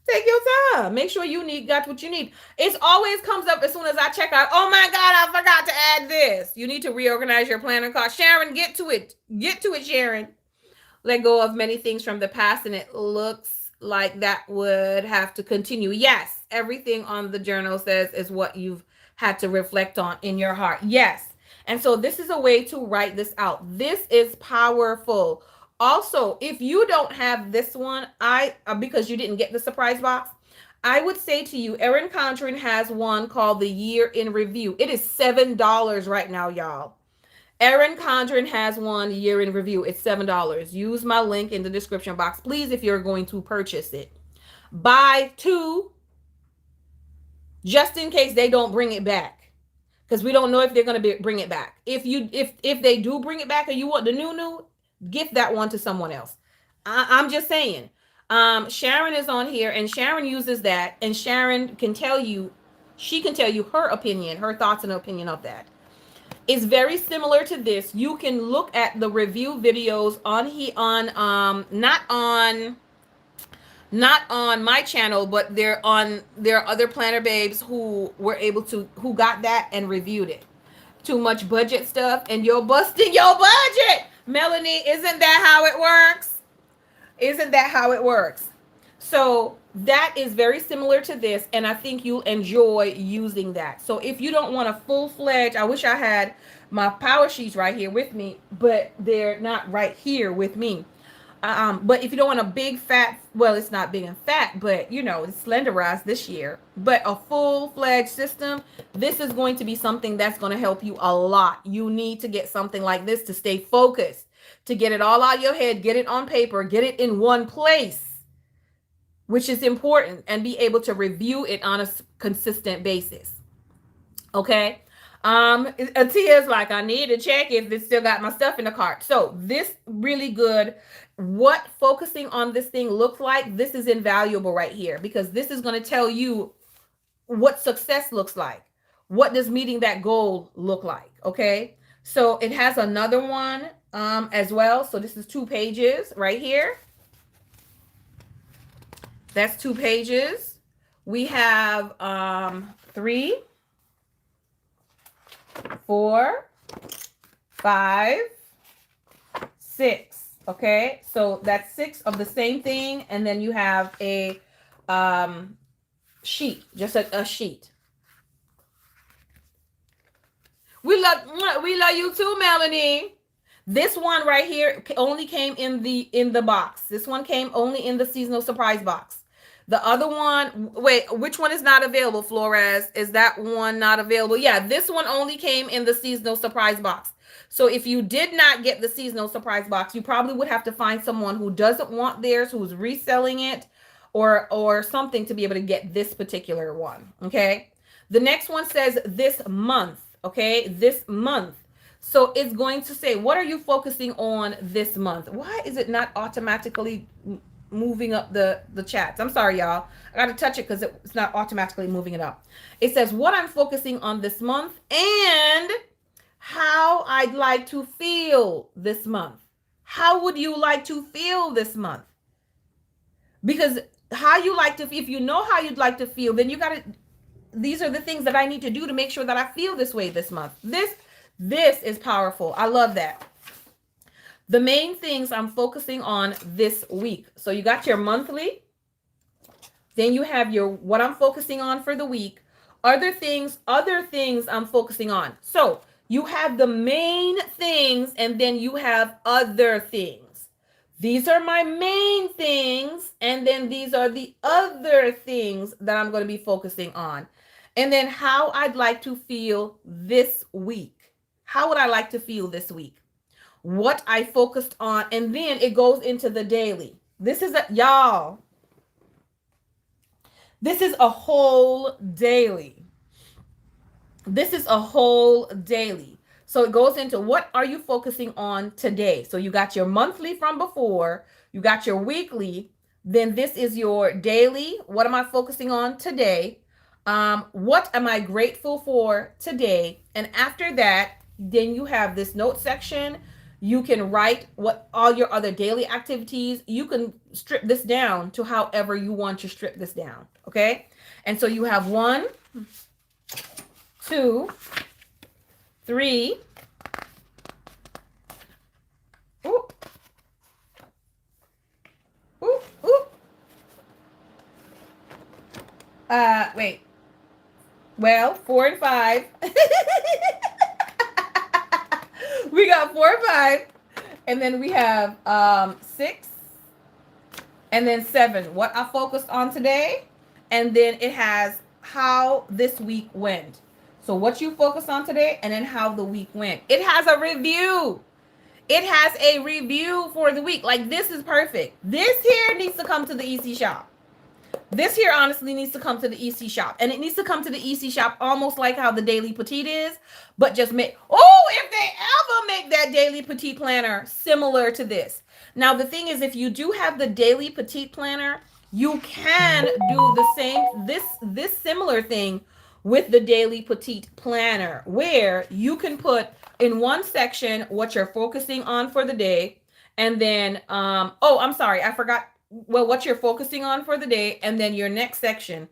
Take your time. Make sure you got what you need. It always comes up as soon as I check out. Oh my God, I forgot to add this. You need to reorganize your planner card. Sharon, get to it. Get to it, Sharon. Let go of many things from the past, and it looks like that would have to continue. Yes, everything on the journal says is what you've had to reflect on in your heart. Yes. And so this is a way to write this out. This is powerful. Also, if you don't have this one, because you didn't get the surprise box, I would say to you, Erin Condren has one called the Year in Review. It is $7 right now, y'all. Erin Condren has one Year in Review. It's $7. Use my link in the description box, please, if you're going to purchase it. Buy two, just in case they don't bring it back, because we don't know if they're going to bring it back. If they do bring it back and you want the new, gift that one to someone else. I'm just saying. Sharon is on here, and Sharon uses that, and Sharon can tell you, her opinion, her thoughts and opinion of that. It's very similar to this. You can look at the review videos not on my channel, but there are other planner babes who got that and reviewed it. Too much budget stuff, and you're busting your budget. Melanie, isn't that how it works? Isn't that how it works? So that is very similar to this, and I think you'll enjoy using that. So if you don't want a full-fledged, I wish I had my power sheets right here with me, but they're not right here with me. But if you don't want a big fat, well, it's not big and fat, but you know, it's slenderized this year. But a full-fledged system, this is going to be something that's going to help you a lot. You need to get something like this to stay focused, to get it all out of your head, get it on paper, get it in one place, which is important, and be able to review it on a consistent basis. Okay. Tia's like, I need to check if this still got my stuff in the cart. So this really good. What focusing on this thing looks like, this is invaluable right here, because this is going to tell you what success looks like. What does meeting that goal look like? Okay. So it has another one as well. So this is 2 pages right here. That's 2 pages. We have 3, 4, 5, 6. Okay, so that's 6 of the same thing, and then you have a sheet, just a sheet. We love you too, Melanie. This one right here only came in the box. This one came only in the seasonal surprise box. The other one, wait, which one is not available, Flores? Is that one not available? Yeah, this one only came in the seasonal surprise box. So if you did not get the seasonal surprise box, you probably would have to find someone who doesn't want theirs, who's reselling it, or something to be able to get this particular one. Okay. The next one says this month. Okay, this month. So it's going to say, what are you focusing on this month? Why is it not automatically moving up the chats? I'm sorry, y'all. I got to touch it because it's not automatically moving it up. It says what I'm focusing on this month and how I'd like to feel this month. How would you like to feel this month? Because how you like to, if you know how you'd like to feel, then you got to, these are the things that I need to do to make sure that I feel this way this month. This is powerful. I love that. The main things I'm focusing on this week. So you got your monthly. Then you have your what I'm focusing on for the week. Other things I'm focusing on. So you have the main things and then you have other things. These are my main things and then these are the other things that I'm going to be focusing on. And then how I'd like to feel this week. How would I like to feel this week? What I focused on, and then it goes into the daily. This is y'all. This is a whole daily. This is a whole daily. So it goes into what are you focusing on today? So you got your monthly from before, you got your weekly, then this is your daily. What am I focusing on today? What am I grateful for today? And after that, then you have this note section. You can write what all your other daily activities. You can strip this down to however you want to strip this down. Okay. And so you have 1, 2, 3. Ooh. Ooh, ooh. Wait. Well, 4 and 5. We got 4 and 5. And then we have 6. And then 7. What I focused on today. And then it has how this week went. So what you focused on today and then how the week went. It has a review. It has a review for the week. Like this is perfect. This here needs to come to the EC shop. This here honestly needs to come to the EC shop. And it needs to come to the EC shop almost like how the Daily Petite is. But just make, if they ever make that Daily Petite planner similar to this. Now the thing is, if you do have the Daily Petite planner, you can do the same, this similar thing with the Daily Petite planner, where you can put in one section what you're focusing on for the day. And then, I'm sorry, I forgot. Well, what you're focusing on for the day, and then your next section.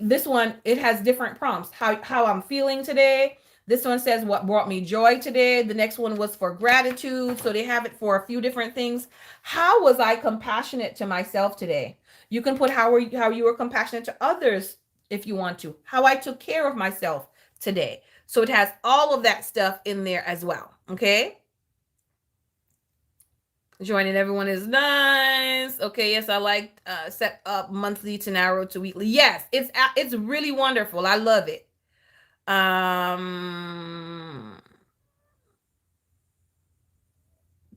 This one, it has different prompts. How I'm feeling today. This one says what brought me joy today. The next one was for gratitude. So they have it for a few different things. How was I compassionate to myself today? You can put how you were compassionate to others if you want to. How I took care of myself today. So it has all of that stuff in there as well. Okay. Joining everyone is nice. Okay, yes, I like set up monthly to narrow to weekly. Yes, it's really wonderful. I love it. Um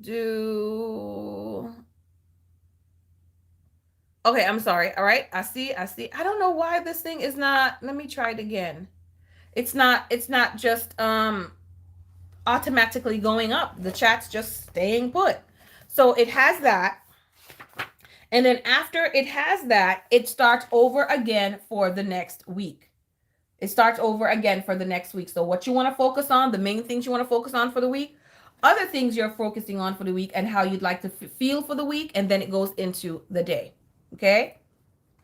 do Okay, I'm sorry. All right. I see. I don't know why this thing is not. Let me try it again. It's not just automatically going up. The chat's just staying put. So it has that. And then after it has that, it starts over again for the next week. It starts over again for the next week. So what you want to focus on, the main things you want to focus on for the week, other things you're focusing on for the week, and how you'd like to feel for the week, and then it goes into the day. Okay?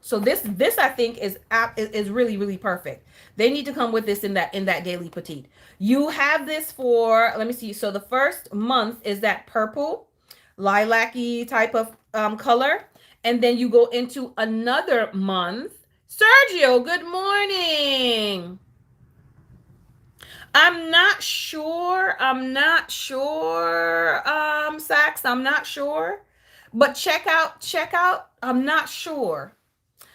So this I think is really really perfect. They need to come with this in that daily petite. You have this for, let me see. So the first month is that purple, lilac-y type of color, and then you go into another month. Sergio, good morning. I'm not sure. Sax, I'm not sure. But check out. I'm not sure.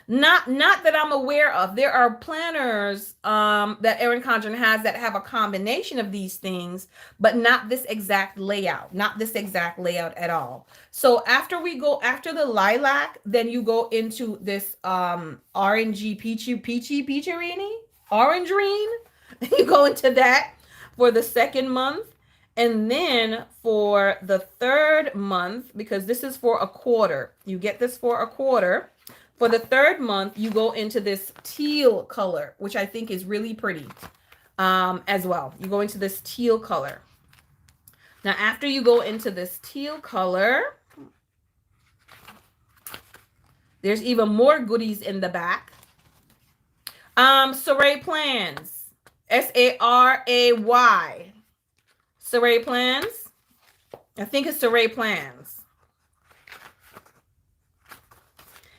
Not that I'm aware of. There are planners that Erin Condren has that have a combination of these things, but not this exact layout. Not this exact layout at all. So after the lilac, then you go into this orangey peachy orange green. You go into that for the second month. And then for the third month, because this is for a quarter, you get this for a quarter. For the third month, you go into this teal color, which I think is really pretty as well. You go into this teal color. Now, after you go into this teal color, there's even more goodies in the back. Saray Plans. Saray. Saray Plans. I think it's Saray Plans.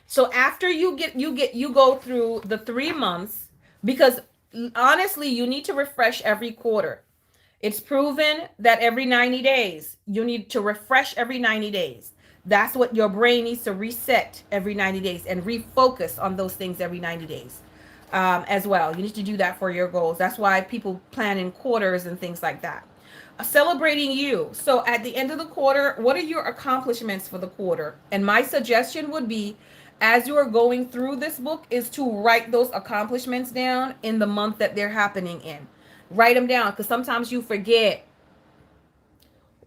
So after you go through the 3 months, because honestly, you need to refresh every quarter. It's proven that every 90 days, you need to refresh every 90 days. That's what your brain needs to reset every 90 days and refocus on those things every 90 days as well. You need to do that for your goals. That's why people plan in quarters and things like that. Celebrating you. So at the end of the quarter, what are your accomplishments for the quarter? And my suggestion would be, as you are going through this book, is to write those accomplishments down in the month that they're happening in. Write them down, because sometimes you forget.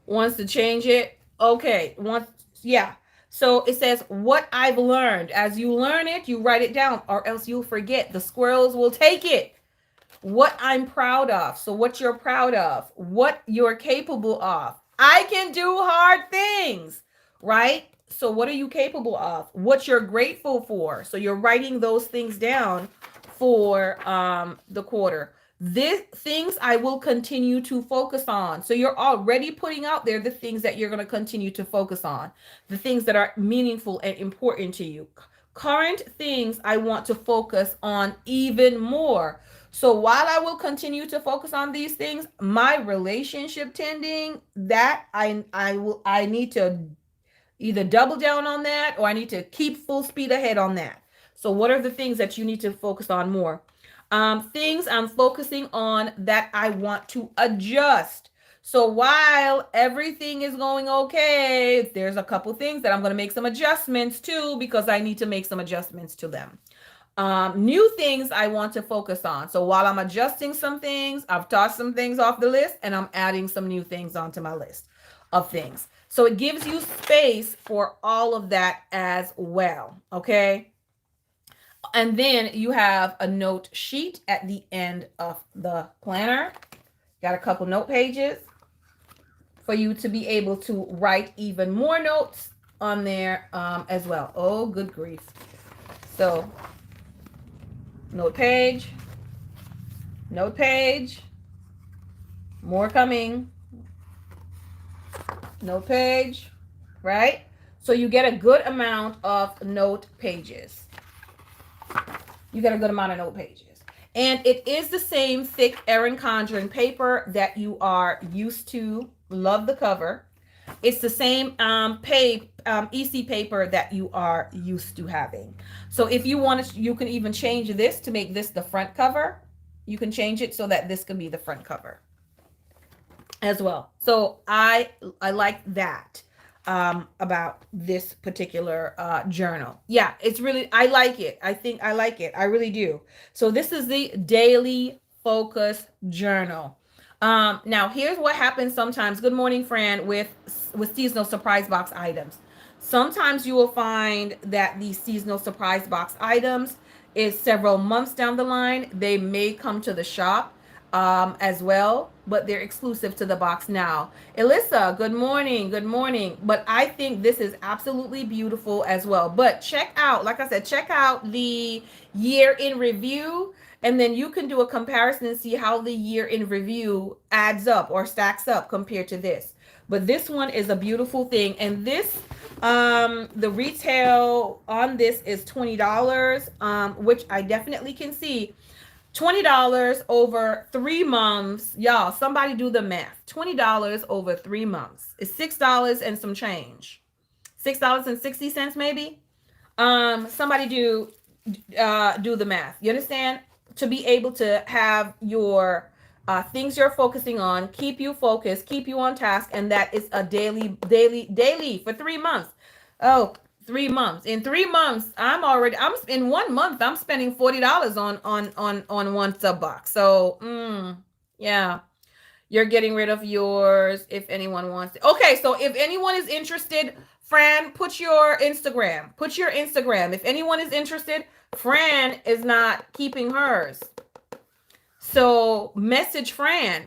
Wants to change it? Okay. So it says what I've learned. As you learn it, you write it down, or else you'll forget. The squirrels will take it. What I'm proud of. So what you're proud of, what you're capable of. I can do hard things, right? So what are you capable of? What you're grateful for. So you're writing those things down for the quarter. These things I will continue to focus on. So you're already putting out there the things that you're going to continue to focus on, the things that are meaningful and important to you. Current things I want to focus on even more. So while I will continue to focus on these things, my relationship tending, that I need to either double down on that, or I need to keep full speed ahead on that. So what are the things that you need to focus on more? Things I'm focusing on that I want to adjust. So while everything is going okay, there's a couple things that I'm going to make some adjustments to, because I need to make some adjustments to them. New things I want to focus on. So while I'm adjusting some things, I've tossed some things off the list and I'm adding some new things onto my list of things. So it gives you space for all of that as well. Okay. And then you have a note sheet at the end of the planner. Got a couple note pages for you to be able to write even more notes on there as well. Oh, good grief. So note page, more coming, note page, right? So you get a good amount of note pages. And it is the same thick Erin Condren paper that you are used to. Love the cover. It's the same EC paper that you are used to having. So if you want to, you can even change this to make this the front cover. You can change it so that this can be the front cover as well. So I like that about this particular journal. Yeah, it's really, I like it. I think I like it. I really do. So this is the Daily Focus Journal. Now here's what happens sometimes. Good morning, Fran, with seasonal surprise box items. Sometimes you will find that these seasonal surprise box items is several months down the line. They may come to the shop as well, but they're exclusive to the box now. Elissa, good morning. Good morning. But I think this is absolutely beautiful as well. But check out, like I said, check out the year in review, and then you can do a comparison and see how the year in review adds up or stacks up compared to this. But this one is a beautiful thing. And this, the retail on this is $20, which I definitely can see. $20 over 3 months. Y'all, somebody do the math. $20 over 3 months. It's $6 and some change. $6.60 maybe. Somebody do the math. You understand? To be able to have your things you're focusing on, keep you focused, keep you on task, and that is a daily for 3 months. Oh, 3 months. In 3 months, I'm in 1 month, I'm spending $40 on one sub box. So yeah, you're getting rid of yours if anyone wants it. Okay, so if anyone is interested, Fran, put your Instagram. If anyone is interested, Fran is not keeping hers. So message Fran.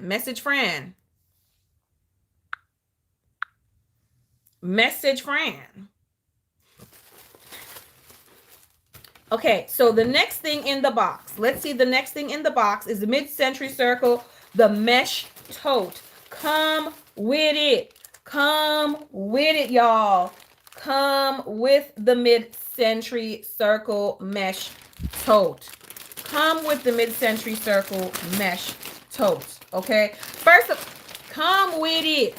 Okay, so the next thing in the box. Let's see, the next thing in the box is the Mid-Century Circle, the mesh tote. Come with it. Y'all. Come with the Mid-Century Circle mesh tote. Come with the Mid-Century Circle mesh tote. Okay, first, come with it.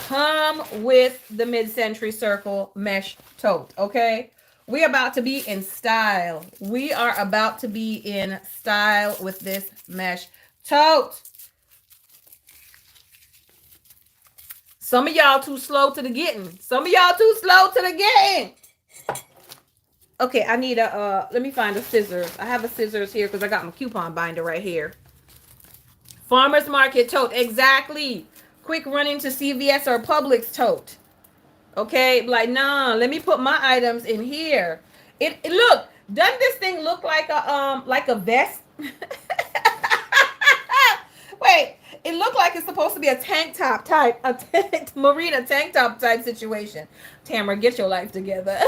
Come with the Mid-Century Circle mesh tote. Okay. We're about to be in style. We are about to be in style with this mesh tote. Some of y'all too slow to the getting. Okay, I need let me find the scissors. I have a scissors here because I got my coupon binder right here. Farmers Market tote. Exactly. Quick run into CVS or Publix tote. Okay, like, nah, let me put my items in here. It look, doesn't this thing look like a vest? Wait, it looked like it's supposed to be a tank top type, marina tank top type situation. Tamara, get your life together.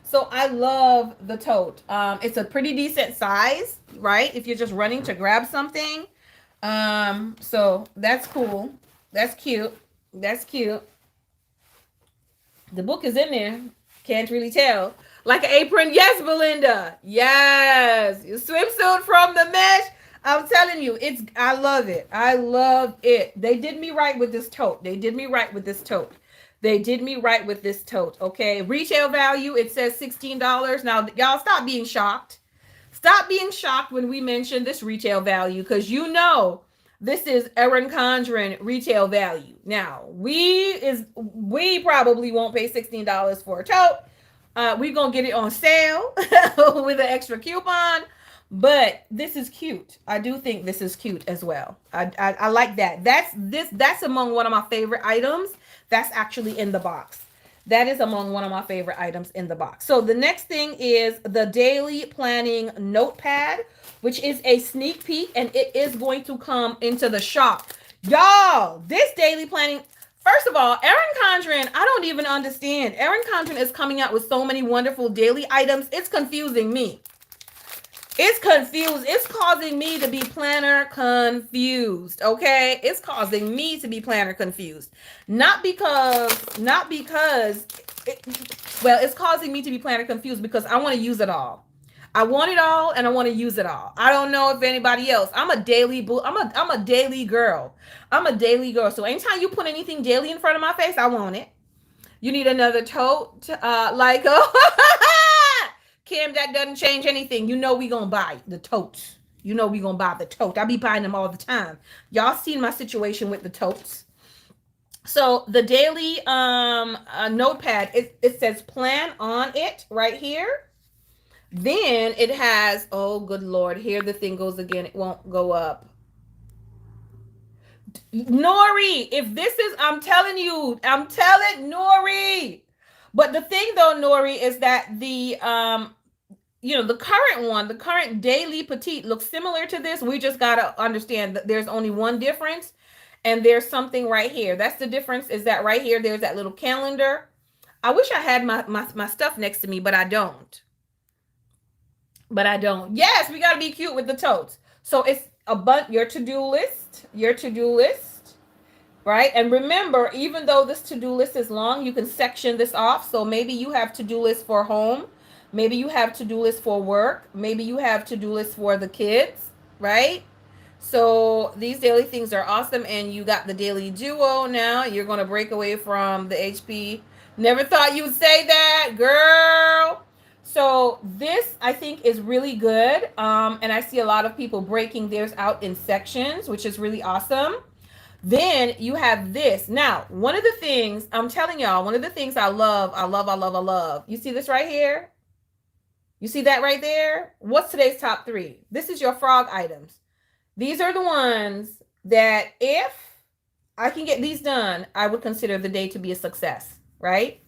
So I love the tote. It's a pretty decent size, right? If you're just running to grab something. So that's cool. That's cute. The book is in there. Can't really tell. Like an apron. Yes, Belinda. Yes. Your swimsuit from the mesh. I'm telling you, I love it. They did me right with this tote. Okay. Retail value, it says $16. Now, y'all stop being shocked. When we mention this retail value, because you know this is Erin Condren retail value. Now, we probably won't pay $16 for a tote. We're going to get it on sale with an extra coupon. But this is cute. I do think this is cute as well. I like that. That's among one of my favorite items. That's actually in the box. That is among one of my favorite items in the box. So the next thing is the Daily Planning Notepad, which is a sneak peek, and it is going to come into the shop. Y'all, this daily planning, first of all, Erin Condren, I don't even understand. Erin Condren is coming out with so many wonderful daily items. It's confusing me. It's causing me to be planner confused. Okay. It's causing me to be planner confused. It's causing me to be planner confused because I want to use it all. I want it all and I want to use it all. I don't know if anybody else. I'm a daily I'm a daily girl. I'm a daily girl. So anytime you put anything daily in front of my face, I want it. You need another tote, like Kim, that doesn't change anything. You know we gonna buy the totes. You know we gonna buy the tote. I be buying them all the time. Y'all seen my situation with the totes. So the daily notepad, it says plan on it right here. Then it has, oh good Lord, here the thing goes again. It won't go up. Nori, if this is, I'm telling Nori. But the thing though, Nori, is that the the current one, the current daily petite looks similar to this. We just gotta understand that there's only one difference, and there's something right here. That's the difference, is that right here, there's that little calendar. I wish I had my stuff next to me, but I don't. Yes, we gotta be cute with the totes. So it's your to-do list, right? And remember, even though this to-do list is long, you can section this off. So maybe you have to-do list for home, maybe you have to-do list for work, maybe you have to-do list for the kids, right? So these daily things are awesome. And you got the daily duo now. You're going to break away from the HP. Never thought you'd say that, girl. So this, I think, is really good. And I see a lot of people breaking theirs out in sections, which is really awesome. Then you have this. Now, one of the things, I'm telling y'all, one of the things I love. You see this right here? You see that right there? What's today's top 3? This is your frog items. These are the ones that if I can get these done, I would consider the day to be a success, right?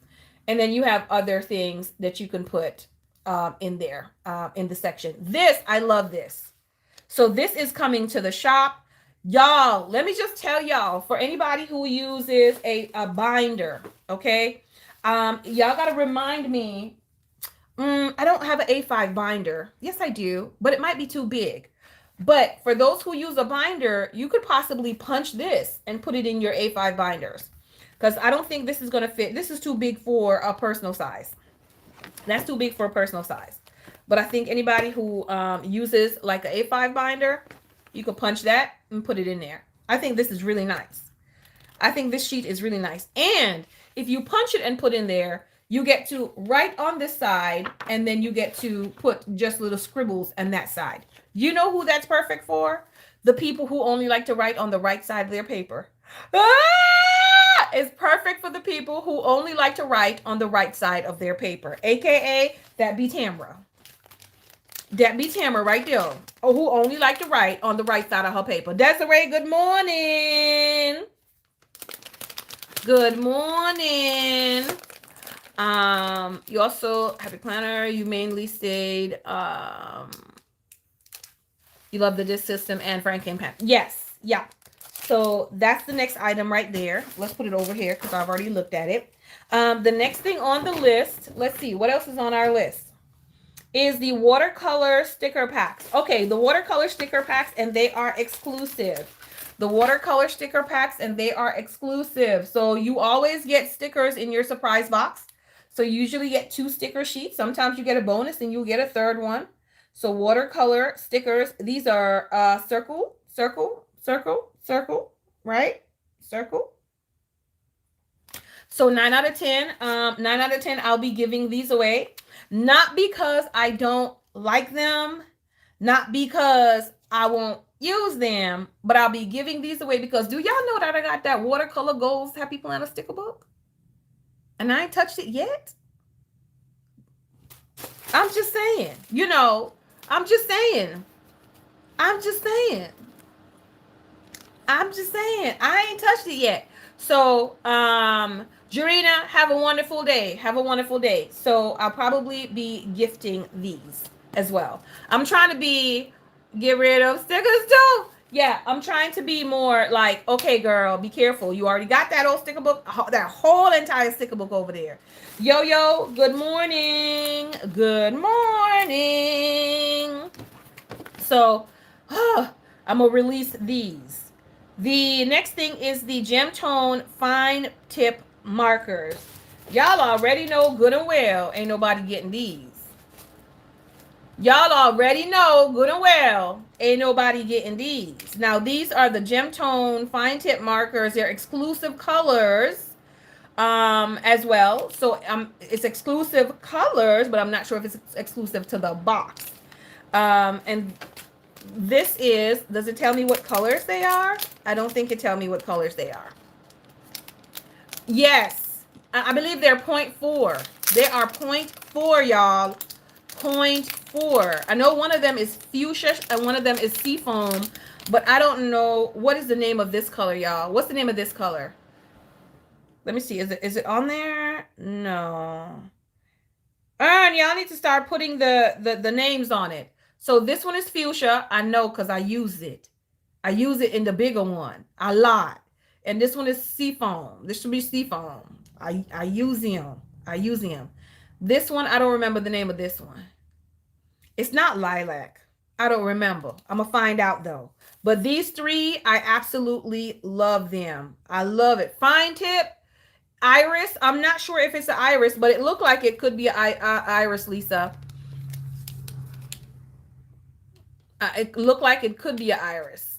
And then you have other things that you can put in there, in the section. This, I love this. So this is coming to the shop. Y'all, let me just tell y'all, for anybody who uses a binder, okay? Y'all got to remind me, I don't have an A5 binder. Yes, I do, but it might be too big. But for those who use a binder, you could possibly punch this and put it in your A5 binders, because I don't think this is going to fit. This is too big for a personal size. That's too big for a personal size. But I think anybody who uses like an A5 binder, you could punch that and put it in there. I think this is really nice. I think this sheet is really nice. And if you punch it and put in there, you get to write on this side, and then you get to put just little scribbles on that side. You know who that's perfect for? The people who only like to write on the right side of their paper. It's perfect for the people who only like to write on the right side of their paper, aka that be Tamra. That be Tamra right there. Or who only like to write on the right side of her paper. Desiree, good morning. Good morning. You also have a planner. You mainly stayed. You love the disc system and Franklin pen. Yes. Yeah. So that's the next item right there. Let's put it over here because I've already looked at it. The next thing on the list, let's see what else is on our list, is the watercolor sticker packs. Okay, the watercolor sticker packs, and they are exclusive. The watercolor sticker packs, and they are exclusive. So you always get stickers in your surprise box. So you usually get 2 sticker sheets. Sometimes you get a bonus and you'll get a third one. So watercolor stickers, these are circle, right? Circle. So 9 out of 10, I'll be giving these away. Not because I don't like them, not because I won't use them, but I'll be giving these away because do y'all know that I got that watercolor goals Happy Planner sticker book? And I ain't touched it yet. I'm just saying, I'm just saying, I ain't touched it yet. So, Jarena, have a wonderful day. So I'll probably be gifting these as well. I'm trying to get rid of stickers too. Yeah, I'm trying to be more like, okay, girl, be careful. You already got that old sticker book, that whole entire sticker book over there. Yo, good morning. So, I'm going to release these. The next thing is the Gem Tone Fine Tip Markers. Y'all already know good and well ain't nobody getting these. Y'all already know good and well, ain't nobody getting these. Now, these are the Gem Tone Fine Tip Markers. They're exclusive colors as well. So it's exclusive colors, but I'm not sure if it's exclusive to the box. And this is, does it tell me what colors they are? I don't think it tell me what colors they are. Yes, I believe they're 0.4. They are 0.4, y'all. 0.4. I know one of them is fuchsia and one of them is seafoam, but I don't know what is the name of this color, y'all. What's the name of this color? Let me see. Is it on there? No. And y'all need to start putting the names on it. So this one is fuchsia. I know because I use it. I use it in the bigger one a lot. And this one is seafoam. This should be seafoam. I use him. I use him. This one, I don't remember the name of this one. It's not lilac. I don't remember. I'm going to find out though. But these three, I absolutely love them. I love it. Fine tip, iris. I'm not sure if it's an iris, but it looked like it could be an iris, Lisa. It looked like it could be an iris,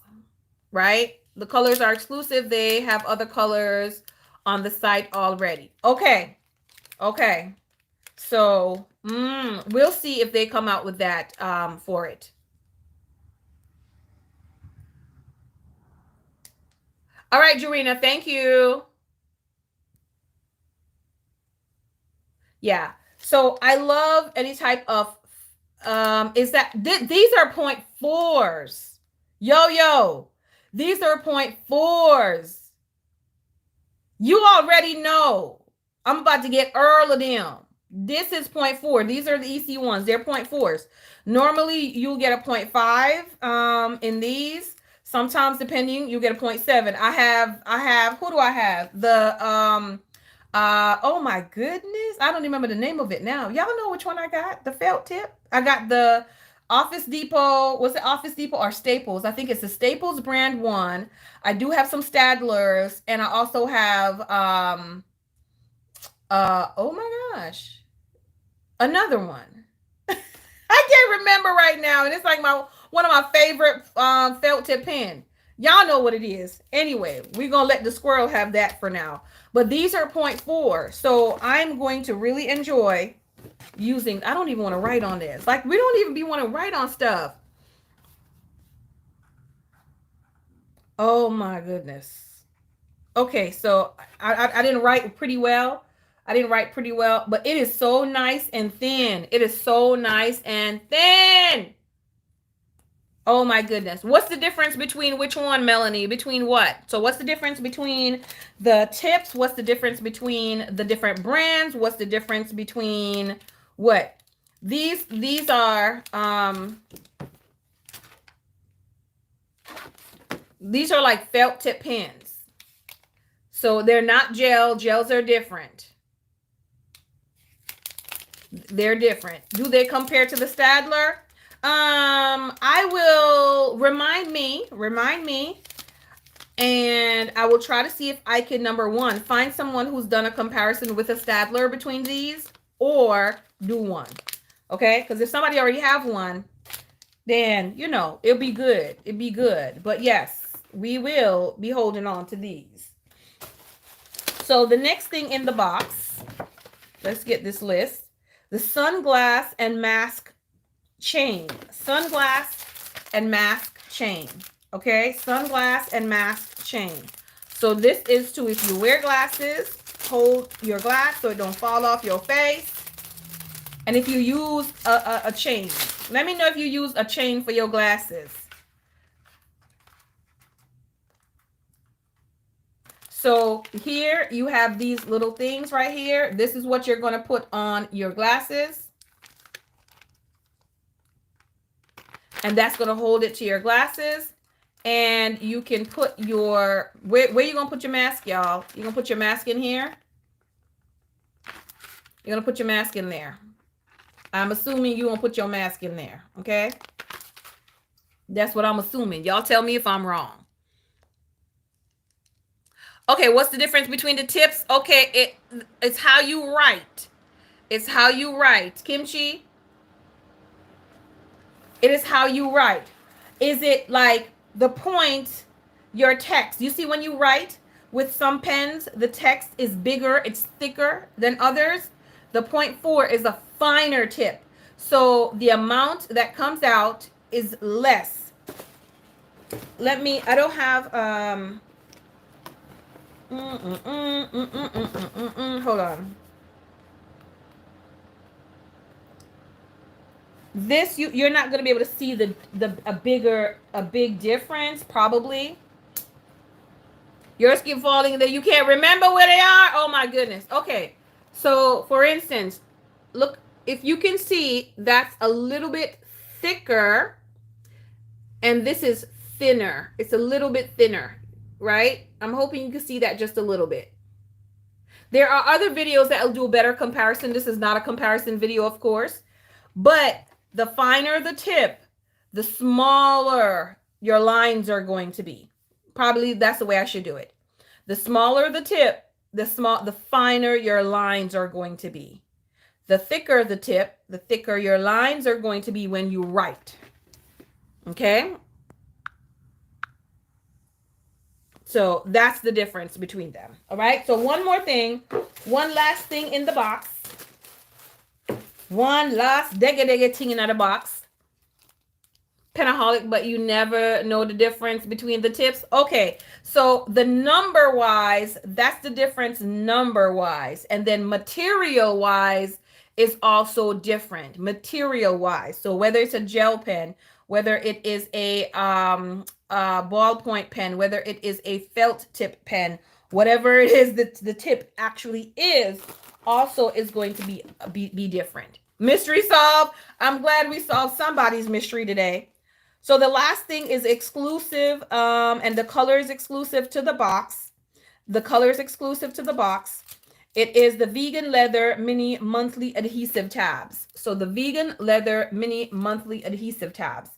right? The colors are exclusive. They have other colors on the site already. Okay. Okay. So we'll see if they come out with that for it. All right, Jurina, thank you. Yeah. So I love any type of is that these are 0.4s. Yo. These are 0.4s. You already know. I'm about to get all of them. This is 0.4. These are the EC ones. They're 0.4s. Normally, you'll get a 0.5 in these. Sometimes, depending, you get a 0.7. I have, who do I have? The, oh my goodness. I don't remember the name of it now. Y'all know which one I got? The felt tip? I got the Office Depot. Was it Office Depot or Staples? I think it's the Staples brand one. I do have some Stadlers, and I also have, oh my gosh, another one. I can't remember right now, and it's like one of my favorite felt tip pen. Y'all know what it is. Anyway, we're gonna let the squirrel have that for now. But these are 0.4, so I'm going to really enjoy using. I don't even want to write on this. Like, we don't even want to write on stuff. Oh my goodness. Okay, so I didn't write pretty well. I didn't write pretty well, but it is so nice and thin. It is so nice and thin. Oh my goodness. What's the difference between which one, Melanie? Between what? So what's the difference between the tips? What's the difference between the different brands? What's the difference between what? These are like felt tip pens. So they're not gel. Gels are different. They're different. Do they compare to the Stadler? I will remind me, and I will try to see if I can, number one, find someone who's done a comparison with a Stadler between these, or do one. Okay, because if somebody already have one, then it'll be good. It'd be good. But yes, we will be holding on to these. So the next thing in the box, let's get this list. The sunglass and mask chain. Sunglass and mask chain. Okay, sunglass and mask chain. So this is to, if you wear glasses, hold your glass so it don't fall off your face. And if you use a chain, let me know if you use a chain for your glasses. So here you have these little things right here. This is what you're going to put on your glasses. And that's going to hold it to your glasses. And you can put your, where you going to put your mask, y'all? You're going to put your mask in here. You're going to put your mask in there. I'm assuming you're going to put your mask in there. Okay. That's what I'm assuming. Y'all tell me if I'm wrong. Okay, what's the difference between the tips? Okay, it's how you write. It's how you write. Kimchi? It is how you write. Is it like the point, your text? You see, when you write with some pens, the text is bigger, it's thicker than others. The point 4 is a finer tip. So the amount that comes out is less. I don't have, hold on. This, you're not going to be able to see a big difference, probably. Yours keep falling that you can't remember where they are. Oh my goodness. Okay. So for instance, look, if you can see, that's a little bit thicker and this is thinner. It's a little bit thinner, right? I'm hoping you can see that just a little bit. There are other videos that will do a better comparison. This is not a comparison video, of course, but the finer the tip, the smaller your lines are going to be. Probably that's the way I should do it. The smaller the tip, the finer your lines are going to be. The thicker the tip, the thicker your lines are going to be when you write. Okay? So that's the difference between them. All right? So one more thing, one last thing in the box. One last dega thing in the box. Penaholic, but you never know the difference between the tips. Okay, so the number wise, that's the difference number wise. And then material wise is also different, material wise. So whether it's a gel pen, whether it is a ballpoint pen, whether it is a felt tip pen, whatever it is that the tip actually is, also is going to be different. Mystery solved. I'm glad we solved somebody's mystery today. So the last thing is exclusive, and the color is exclusive to the box. The color is exclusive to the box. It is the Vegan Leather Mini Monthly Adhesive Tabs. So the Vegan Leather Mini Monthly Adhesive Tabs.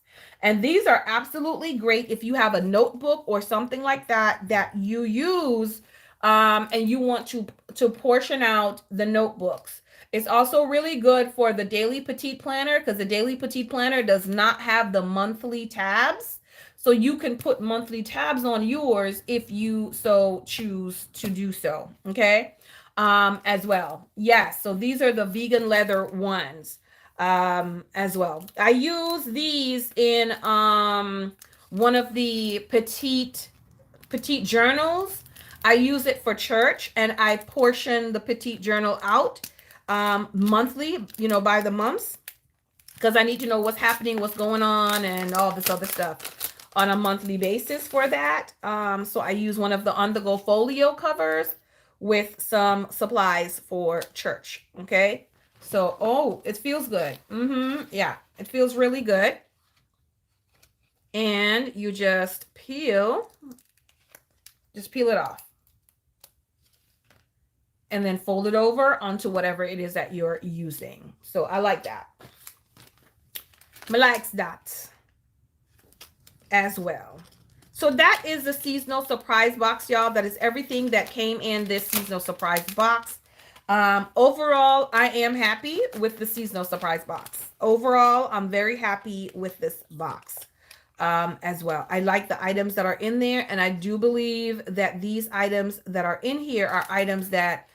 And these are absolutely great if you have a notebook or something like that that you use and you want to portion out the notebooks. It's also really good for the Daily Petite Planner because the Daily Petite Planner does not have the monthly tabs. So you can put monthly tabs on yours if you so choose to do so. Okay. As well. Yes. So these are the vegan leather ones as well. I use these in one of the petite journals. I use it for church and I portion the petite journal out monthly, by the months, because I need to know what's happening, what's going on, and all this other stuff on a monthly basis for that. So I use one of the on-the-go folio covers with some supplies for church. Okay. So, it feels good. Yeah, it feels really good. And you just peel it off. And then fold it over onto whatever it is that you're using. So I like that. I like that as well. So that is the seasonal surprise box, y'all. That is everything that came in this seasonal surprise box. Overall, I am happy with the seasonal surprise box. Overall, I'm very happy with this box as well. I like the items that are in there. And I do believe that these items that are in here are items that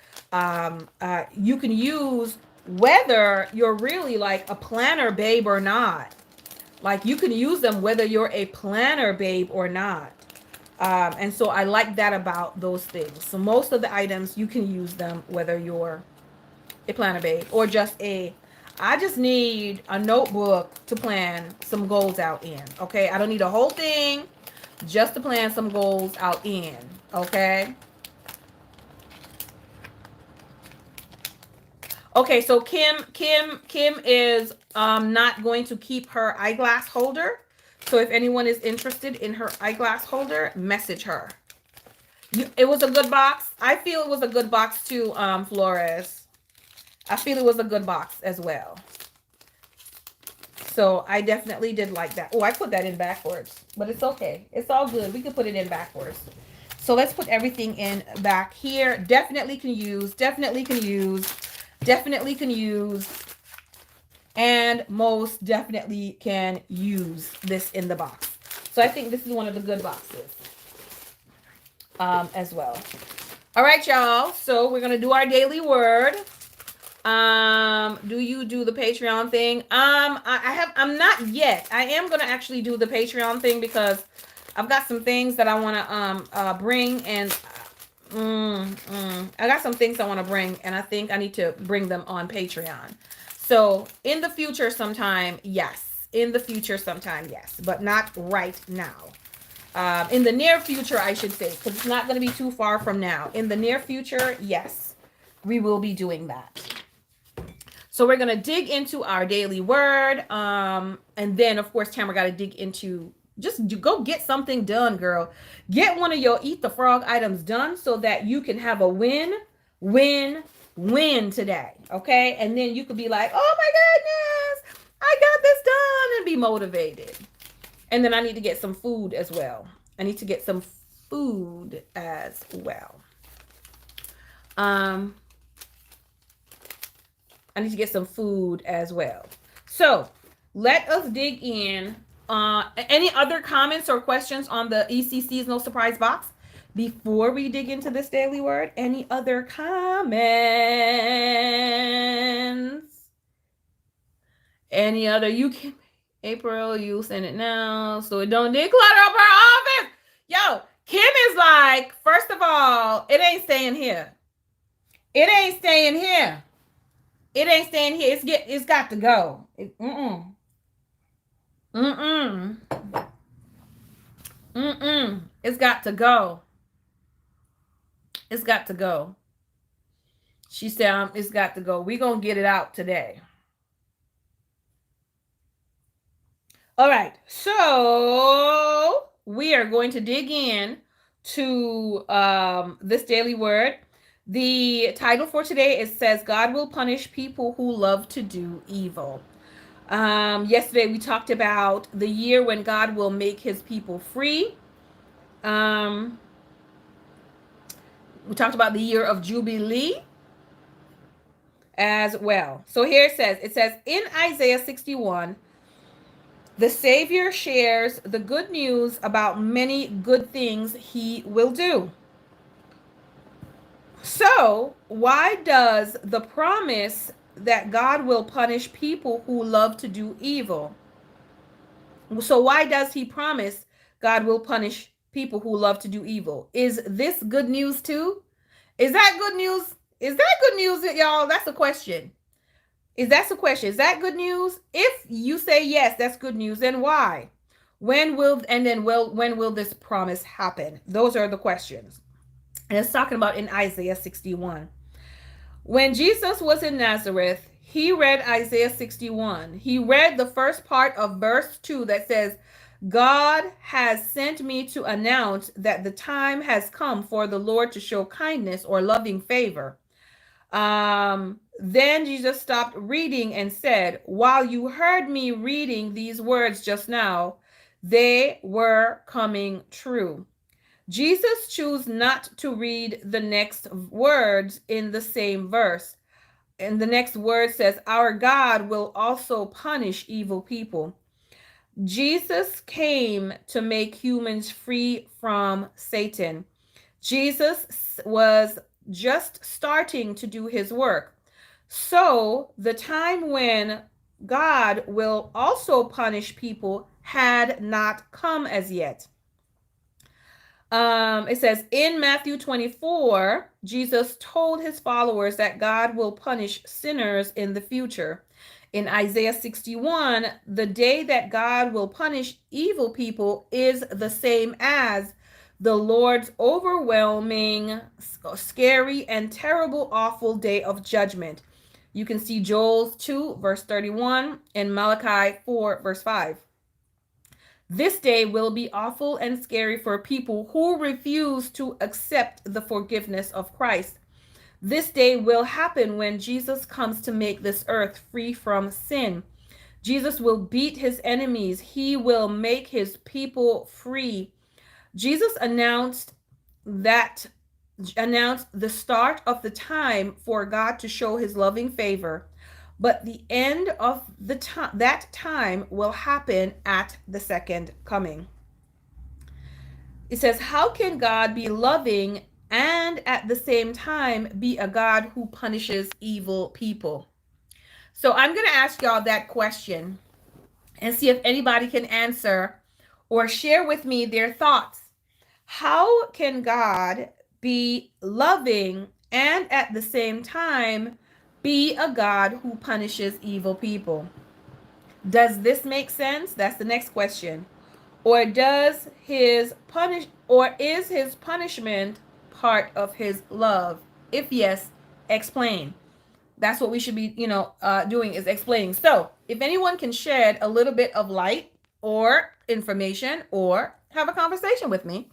you can use whether you're really like a planner babe or not. Like you can use them whether you're a planner babe or not. And so I like that about those things. So most of the items you can use them whether you're a planner babe or just I just need a notebook to plan some goals out in. Okay. I don't need a whole thing, just to plan some goals out in. Okay. Okay, so Kim is not going to keep her eyeglass holder. So if anyone is interested in her eyeglass holder, message her. It was a good box. I feel it was a good box too, Flores. I feel it was a good box as well. So I definitely did like that. Oh, I put that in backwards, but it's okay. It's all good. We can put it in backwards. So let's put everything in back here. Definitely can use, definitely can use. Definitely can use. and most definitely can use this in the box. So I think this is one of the good boxes as well. All right, y'all. So we're gonna do our daily word. Do you do the Patreon thing? I'm not yet. I am gonna actually do the Patreon thing because I've got some things that I wanna bring, and I got some things I want to bring, and I think I need to bring them on Patreon. So in the future sometime, yes. In the future sometime, yes. But not right now. In the near future, I should say, because it's not going to be too far from now. In the near future, yes, we will be doing that. So we're going to dig into our daily word. And then, of course, Tamara got to dig into, just go get something done, girl. Get one of your Eat the Frog items done so that you can have a win today. Okay? And then you could be like, oh my goodness, I got this done, and be motivated. And then I need to get some food as well. I need to get some food as well. I need to get some food as well. So let us dig in. Any other comments or questions on the EC Seasonal Surprise Box before we dig into this daily word? Any other comments? Any other? You can, April, you send it now so it don't declutter up our office. Yo, Kim is like, first of all, it ain't staying here. It ain't staying here. It ain't staying here. It's got to go. It's got to go. It's got to go. She said, it's got to go. We're going to get it out today. All right. So we are going to dig in to this daily word. The title for today says, God will punish people who love to do evil. Yesterday we talked about the year when God will make his people free. We talked about the year of Jubilee as well. So here it says in Isaiah 61, the Savior shares the good news about many good things he will do. So why does the promise that God will punish people who love to do evil? So why does he promise God will punish people who love to do evil? Is this good news too? Is that good news? Is that good news, y'all? That's the question. Is that the question? Is that good news? If you say yes, that's good news. Then why? When will this promise happen? Those are the questions. And it's talking about in Isaiah 61. When Jesus was in Nazareth, he read Isaiah 61. He read the first part of verse 2 that says, God has sent me to announce that the time has come for the Lord to show kindness or loving favor. Then Jesus stopped reading and said, while you heard me reading these words just now, they were coming true. Jesus chose not to read the next words in the same verse. And the next word says, our God will also punish evil people. Jesus came to make humans free from Satan. Jesus was just starting to do his work. So the time when God will also punish people had not come as yet. It says in Matthew 24, Jesus told his followers that God will punish sinners in the future. In Isaiah 61, the day that God will punish evil people is the same as the Lord's overwhelming, scary, and terrible, awful day of judgment. You can see Joel 2, verse 31, and Malachi 4, verse 5. This day will be awful and scary for people who refuse to accept the forgiveness of Christ. This day will happen when Jesus comes to make this earth free from sin. Jesus will beat his enemies. He will make his people free. Jesus announced the start of the time for God to show his loving favor. but the end of the time, that time will happen at the second coming. It says, how can God be loving and at the same time be a God who punishes evil people? So I'm going to ask y'all that question and see if anybody can answer or share with me their thoughts. How can God be loving and at the same time be a God who punishes evil people? Does this make sense? That's the next question. Or does his punish or is his punishment part of his love? If yes, explain. That's what we should be, doing, is explaining. So if anyone can shed a little bit of light or information or have a conversation with me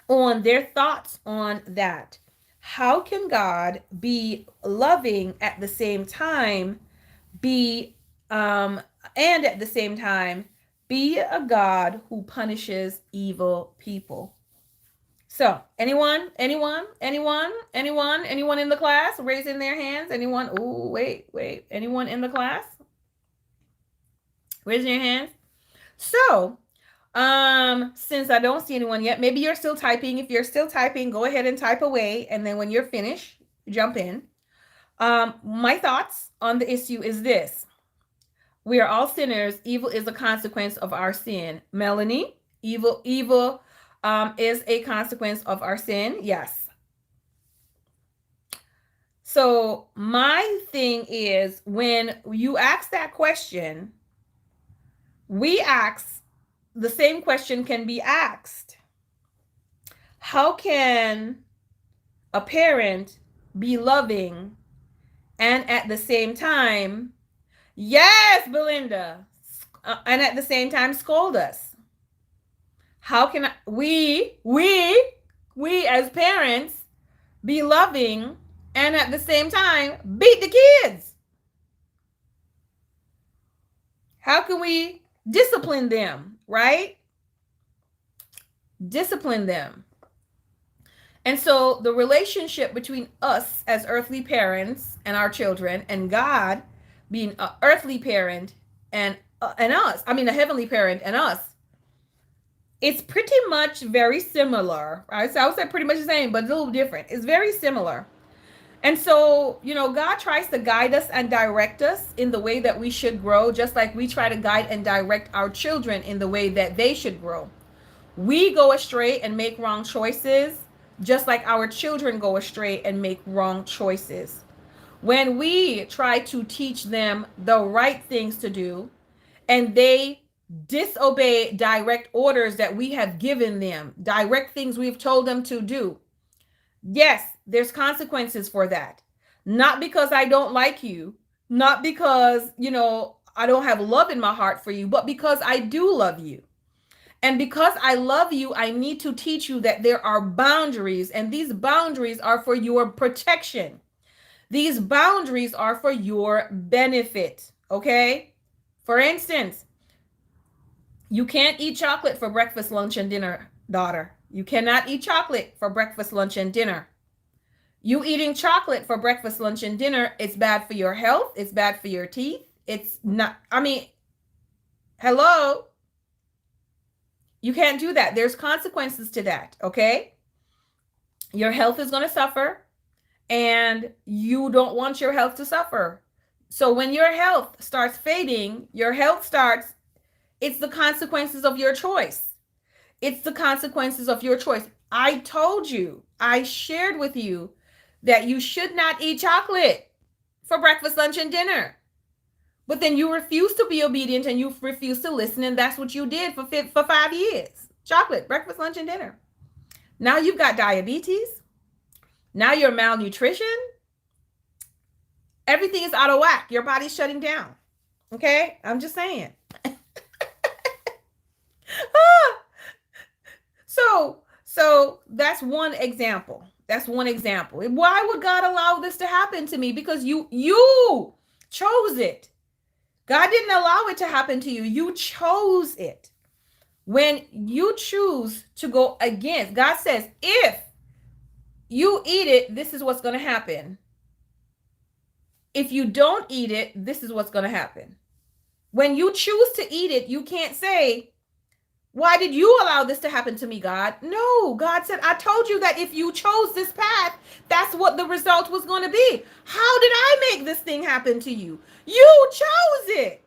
on their thoughts on that. How can God be loving at the same time, be and at the same time be a God who punishes evil people? So, anyone in the class raising their hands? Anyone? Oh, wait. Anyone in the class? Raising your hands. So, since I don't see anyone yet, maybe you're still typing. If you're still typing, go ahead and type away, and then when you're finished, jump in. My thoughts on the issue is this: we are all sinners. Evil is a consequence of our sin. Melanie, evil is a consequence of our sin. Yes. So my thing is, when you ask that question, we ask the same question can be asked. How can a parent be loving and at the same time, yes, Belinda, and at the same time scold us? How can we as parents be loving and at the same time beat the kids? How can we discipline them, right? Discipline them. And so the relationship between us as earthly parents and our children, and God being an earthly parent and us, I mean a heavenly parent and us, it's pretty much very similar, right? So I would say pretty much the same, but a little different. It's very similar. And so, God tries to guide us and direct us in the way that we should grow, just like we try to guide and direct our children in the way that they should grow. We go astray and make wrong choices, just like our children go astray and make wrong choices. When we try to teach them the right things to do and they disobey direct orders that we have given them, direct things we've told them to do, yes, there's consequences for that. Not because I don't like you, not because, I don't have love in my heart for you, but because I do love you. And because I love you, I need to teach you that there are boundaries, and these boundaries are for your protection. These boundaries are for your benefit, okay? For instance, you can't eat chocolate for breakfast, lunch, and dinner, daughter. You cannot eat chocolate for breakfast, lunch, and dinner. You eating chocolate for breakfast, lunch, and dinner, it's bad for your health. It's bad for your teeth. It's not, hello? You can't do that. There's consequences to that, okay? Your health is going to suffer, and you don't want your health to suffer. So when your health starts fading, it's the consequences of your choice. It's the consequences of your choice. I told you, I shared with you that you should not eat chocolate for breakfast, lunch, and dinner. But then you refuse to be obedient and you refuse to listen, and that's what you did for 5 years. Chocolate, breakfast, lunch, and dinner. Now you've got diabetes. Now you're malnutrition. Everything is out of whack. Your body's shutting down. Okay? I'm just saying. So that's one example. That's one example. Why would God allow this to happen to me? Because you chose it. God didn't allow it to happen to you. You chose it. When you choose to go against, God says, if you eat it, this is what's going to happen. if you don't eat it, this is what's going to happen. When you choose to eat it, you can't say, why did you allow this to happen to me, God? No, God said, I told you that if you chose this path, that's what the result was going to be. How did I make this thing happen to you? You chose it.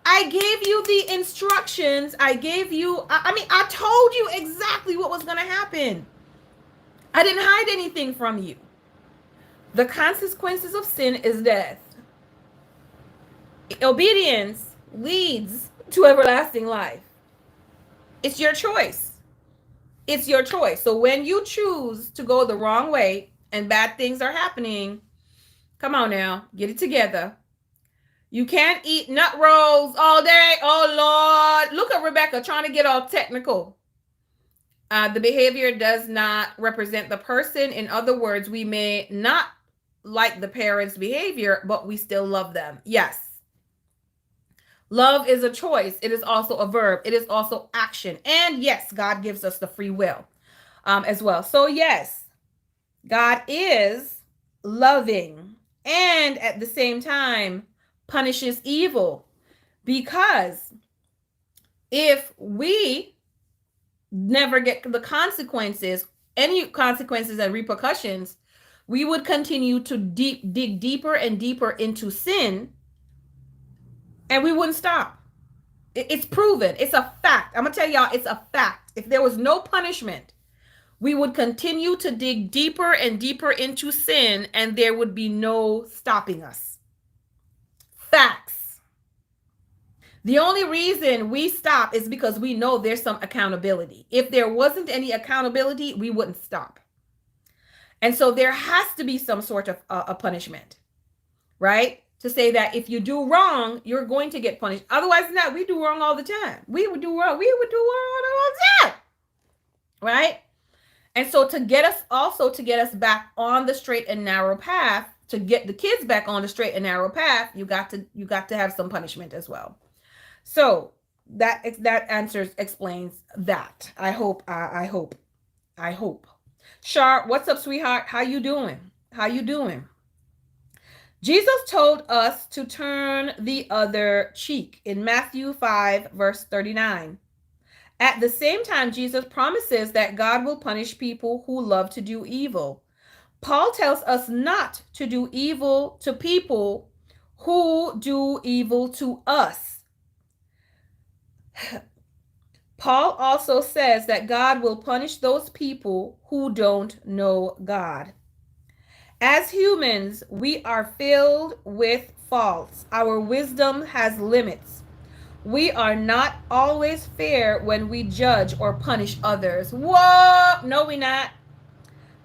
I gave you the instructions. I gave you, I told you exactly what was going to happen. I didn't hide anything from you. The consequences of sin is death. Obedience leads to everlasting life. It's your choice. It's your choice. So when you choose to go the wrong way and bad things are happening, come on now, get it together. You can't eat nut rolls all day. Oh, Lord. Look at Rebecca trying to get all technical. The behavior does not represent the person. In other words, we may not like the parents' behavior, but we still love them. Yes. Love is a choice. It is also a verb. It is also action. And yes, God gives us the free will as well. So yes, God is loving and at the same time punishes evil, because if we never get the consequences, any consequences and repercussions, we would continue to dig deeper and deeper into sin, and we wouldn't stop. It's proven. It's a fact. I'm going to tell y'all, it's a fact. If there was no punishment, we would continue to dig deeper and deeper into sin, and there would be no stopping us. Facts. The only reason we stop is because we know there's some accountability. If there wasn't any accountability, we wouldn't stop. And so there has to be some sort of a punishment, right? To say that if you do wrong, you're going to get punished. Otherwise, not. We do wrong all the time. We would do wrong all the time, right? And so to get us back on the straight and narrow path, to get the kids back on the straight and narrow path, you got to have some punishment as well. So that explains that. I hope. Char, what's up, sweetheart? How you doing? Jesus told us to turn the other cheek in Matthew 5, verse 39. At the same time, Jesus promises that God will punish people who love to do evil. Paul tells us not to do evil to people who do evil to us. Paul also says that God will punish those people who don't know God. As humans, we are filled with faults. Our wisdom has limits. We are not always fair when we judge or punish others. Whoa! No, we're not.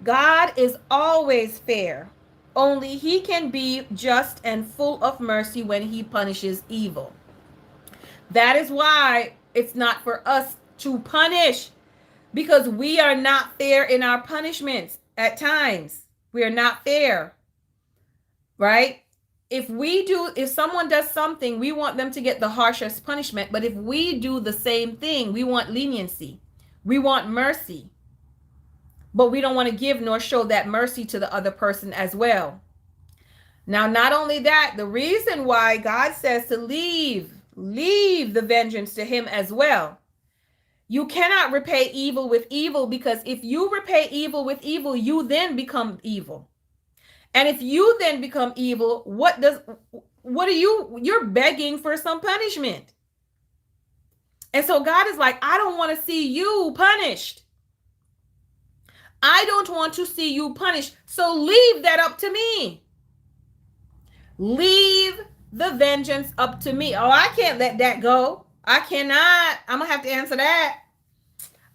God is always fair. Only he can be just and full of mercy when he punishes evil. That is why it's not for us to punish, because we are not fair in our punishments at times. We are not fair, right? If someone does something, we want them to get the harshest punishment. But if we do the same thing, we want leniency. We want mercy. But we don't want to give nor show that mercy to the other person as well. Now, not only that, the reason why God says to leave the vengeance to him as well. You cannot repay evil with evil, because if you repay evil with evil, you then become evil. And if you then become evil, you're begging for some punishment. And so God is like, I don't want to see you punished. I don't want to see you punished. So leave that up to me. Leave the vengeance up to me. Oh, I can't let that go. I cannot. I'm gonna have to answer that.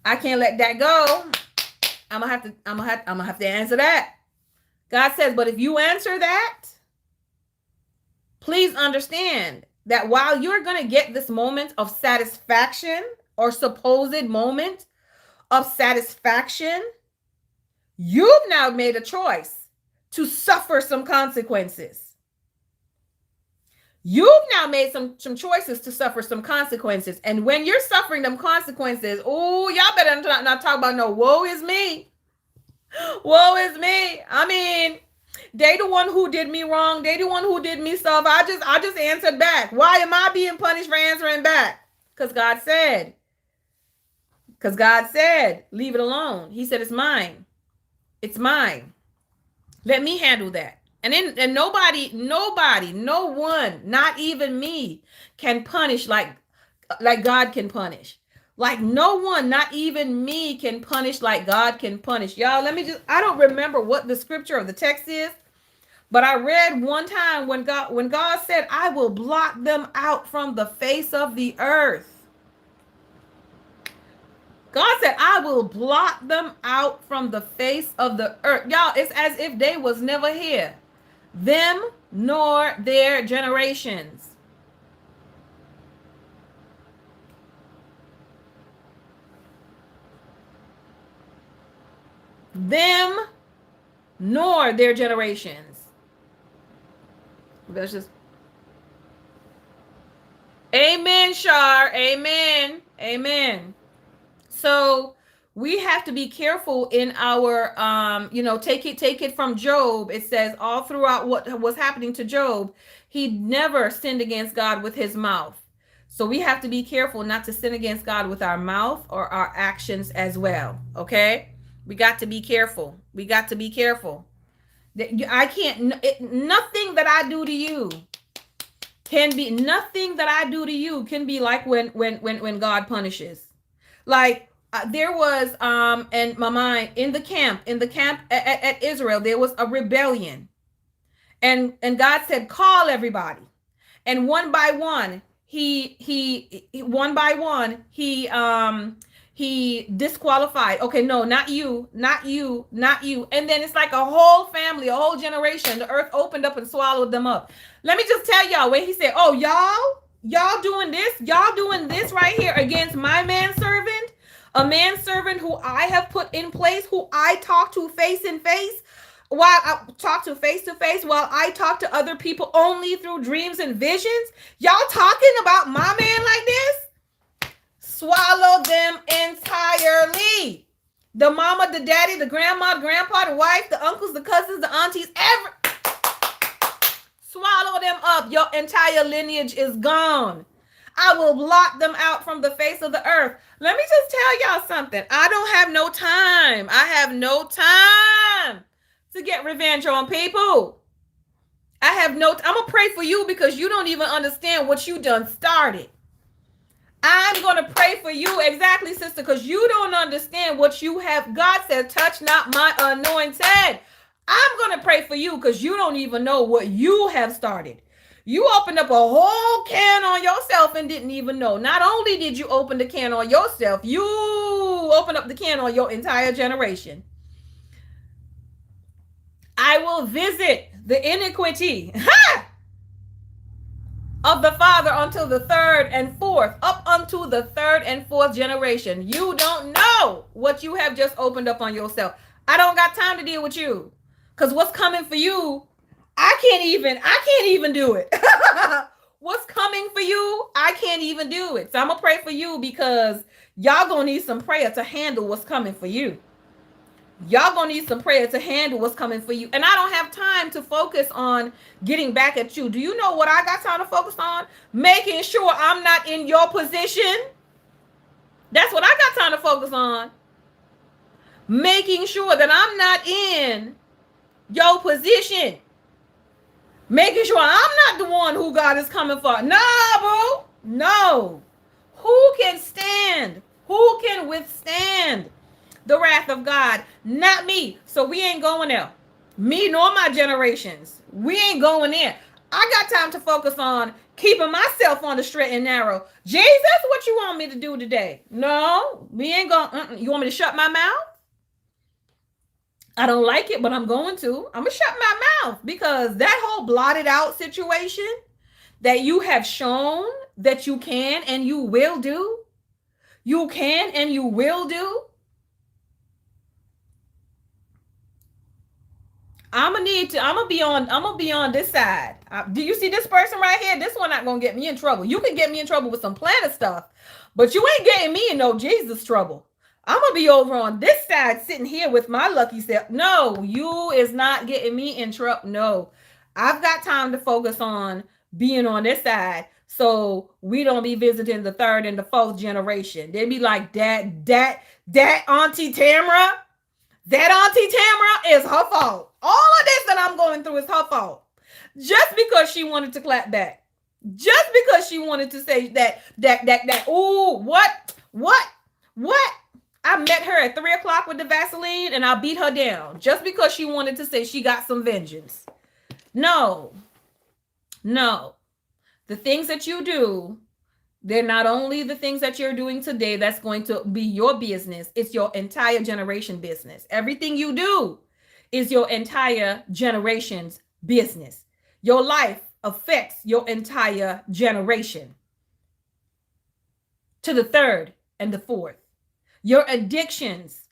I can't let that go. I'm gonna have to answer that. God says, but if you answer that, please understand that while you're gonna get this moment of satisfaction, or supposed moment of satisfaction, you've now made a choice to suffer some consequences. You've now made some choices to suffer some consequences. And when you're suffering them consequences, oh, y'all better not talk about no woe is me. Woe is me. I mean, They the one who did me wrong. They the one who did me stuff. I just answered back. Why am I being punished for answering back? Because God said. Because God said, leave it alone. He said, it's mine. It's mine. Let me handle that. And nobody, no one, not even me, can punish like God can punish. Like no one, not even me, can punish like God can punish. Y'all, I don't remember what the scripture of the text is, but I read one time when God said, I will blot them out from the face of the earth. God said, I will blot them out from the face of the earth. Y'all, it's as if they was never here. Them nor their generations. Them nor their generations. That's just. Amen, Shar. Amen. Amen. So we have to be careful in our, take it from Job. It says all throughout what was happening to Job, he never sinned against God with his mouth. So we have to be careful not to sin against God with our mouth or our actions as well. Okay. We got to be careful. We got to be careful. I can't, nothing that I do to you can be, nothing that I do to you can be like when God punishes. Like, there was in my mind in the camp at Israel, there was a rebellion, and God said, call everybody, and one by one he disqualified. Okay, no, not you, and then it's like a whole family, a whole generation, the earth opened up and swallowed them up. Let me just tell y'all, when he said, oh, y'all doing this right here against my manservant, a manservant who I have put in place, who I talk to face to face, while I talk to face, while I talk to other people only through dreams and visions. Y'all talking about my man like this? Swallow them entirely. The mama, the daddy, the grandma, the grandpa, the wife, the uncles, the cousins, the aunties, swallow them up. Your entire lineage is gone. I will blot them out from the face of the earth. Let me just tell y'all something. I don't have no time. I have no time to get revenge on people. I'm going to pray for you because you don't even understand what you done started. I'm going to pray for you. Exactly, sister, because you don't understand what you have. God said, touch not my anointed. I'm going to pray for you because you don't even know what you have started. You opened up a whole can on yourself and didn't even know. Not only did you open the can on yourself, you opened up the can on your entire generation. I will visit the iniquity of the father until the third and fourth, up unto the third and fourth generation. You don't know what you have just opened up on yourself. I don't got time to deal with you, because what's coming for you, I can't even do it. What's coming for you, I can't even do it. So I'm gonna pray for you because y'all gonna need some prayer to handle what's coming for you. Y'all gonna need some prayer to handle what's coming for you. And I don't have time to focus on getting back at you. Do you know what I got time to focus on? Making sure I'm not in your position. That's what I got time to focus on. Making sure that I'm not in your position. Making sure I'm not the one who God is coming for. No, bro. No. Who can stand? Who can withstand the wrath of God? Not me. So we ain't going there. Me nor my generations. We ain't going there. I got time to focus on keeping myself on the straight and narrow. Jesus, what you want me to do today? No, we ain't going. You want me to shut my mouth? I don't like it, but I'm going to. I'm going to shut my mouth, because that whole blotted out situation that you have shown that you can and you will do. You can and you will do. I'm gonna be on this side. Do you see this person right here? This one not gonna get me in trouble. You can get me in trouble with some planet stuff, but you ain't getting me in no Jesus trouble. I'm gonna be over on this side sitting here with my lucky self. No, you is not getting me in trouble. No, I've got time to focus on being on this side so we don't be visiting the third and the fourth generation. They be like that Auntie Tamara. That Auntie Tamara is her fault. All of this that I'm going through is her fault. Just because she wanted to clap back. Just because she wanted to say that. Ooh, what? I met her at 3:00 with the Vaseline and I beat her down just because she wanted to say she got some vengeance. No. The things that you do, they're not only the things that you're doing today that's going to be your business, it's your entire generation business. Everything you do is your entire generation's business. Your life affects your entire generation to the third and the fourth. Your addictions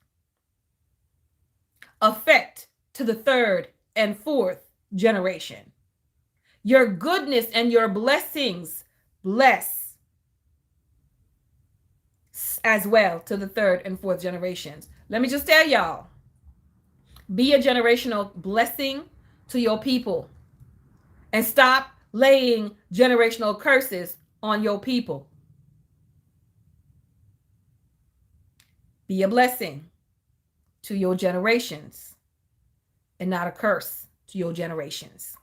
affect to the third and fourth generation. Your goodness and your blessings bless as well to the third and fourth generations. Let me just tell y'all, be a generational blessing to your people and stop laying generational curses on your people. Be a blessing to your generations and not a curse to your generations.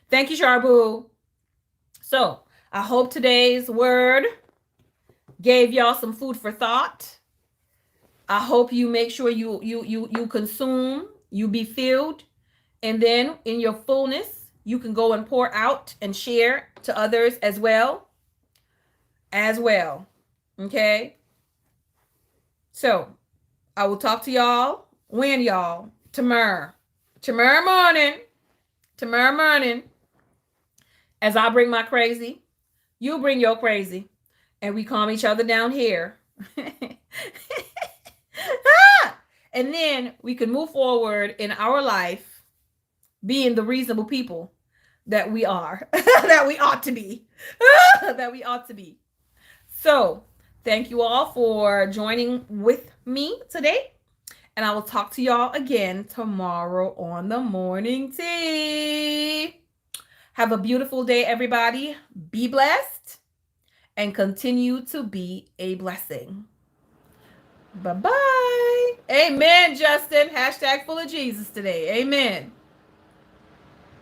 Thank you, Sharbu. So I hope today's word gave y'all some food for thought. I hope you make sure you consume, you be filled, and then in your fullness, you can go and pour out and share to others as well. Okay? So I will talk to y'all when y'all tomorrow morning, as I bring my crazy, you bring your crazy, and we calm each other down here. And then we can move forward in our life being the reasonable people that we are, that we ought to be, So thank you all for joining with me today. And I will talk to y'all again tomorrow on the morning tea. Have a beautiful day, everybody. Be blessed and continue to be a blessing. Bye-bye. Amen, Justin. #full of Jesus today. Amen.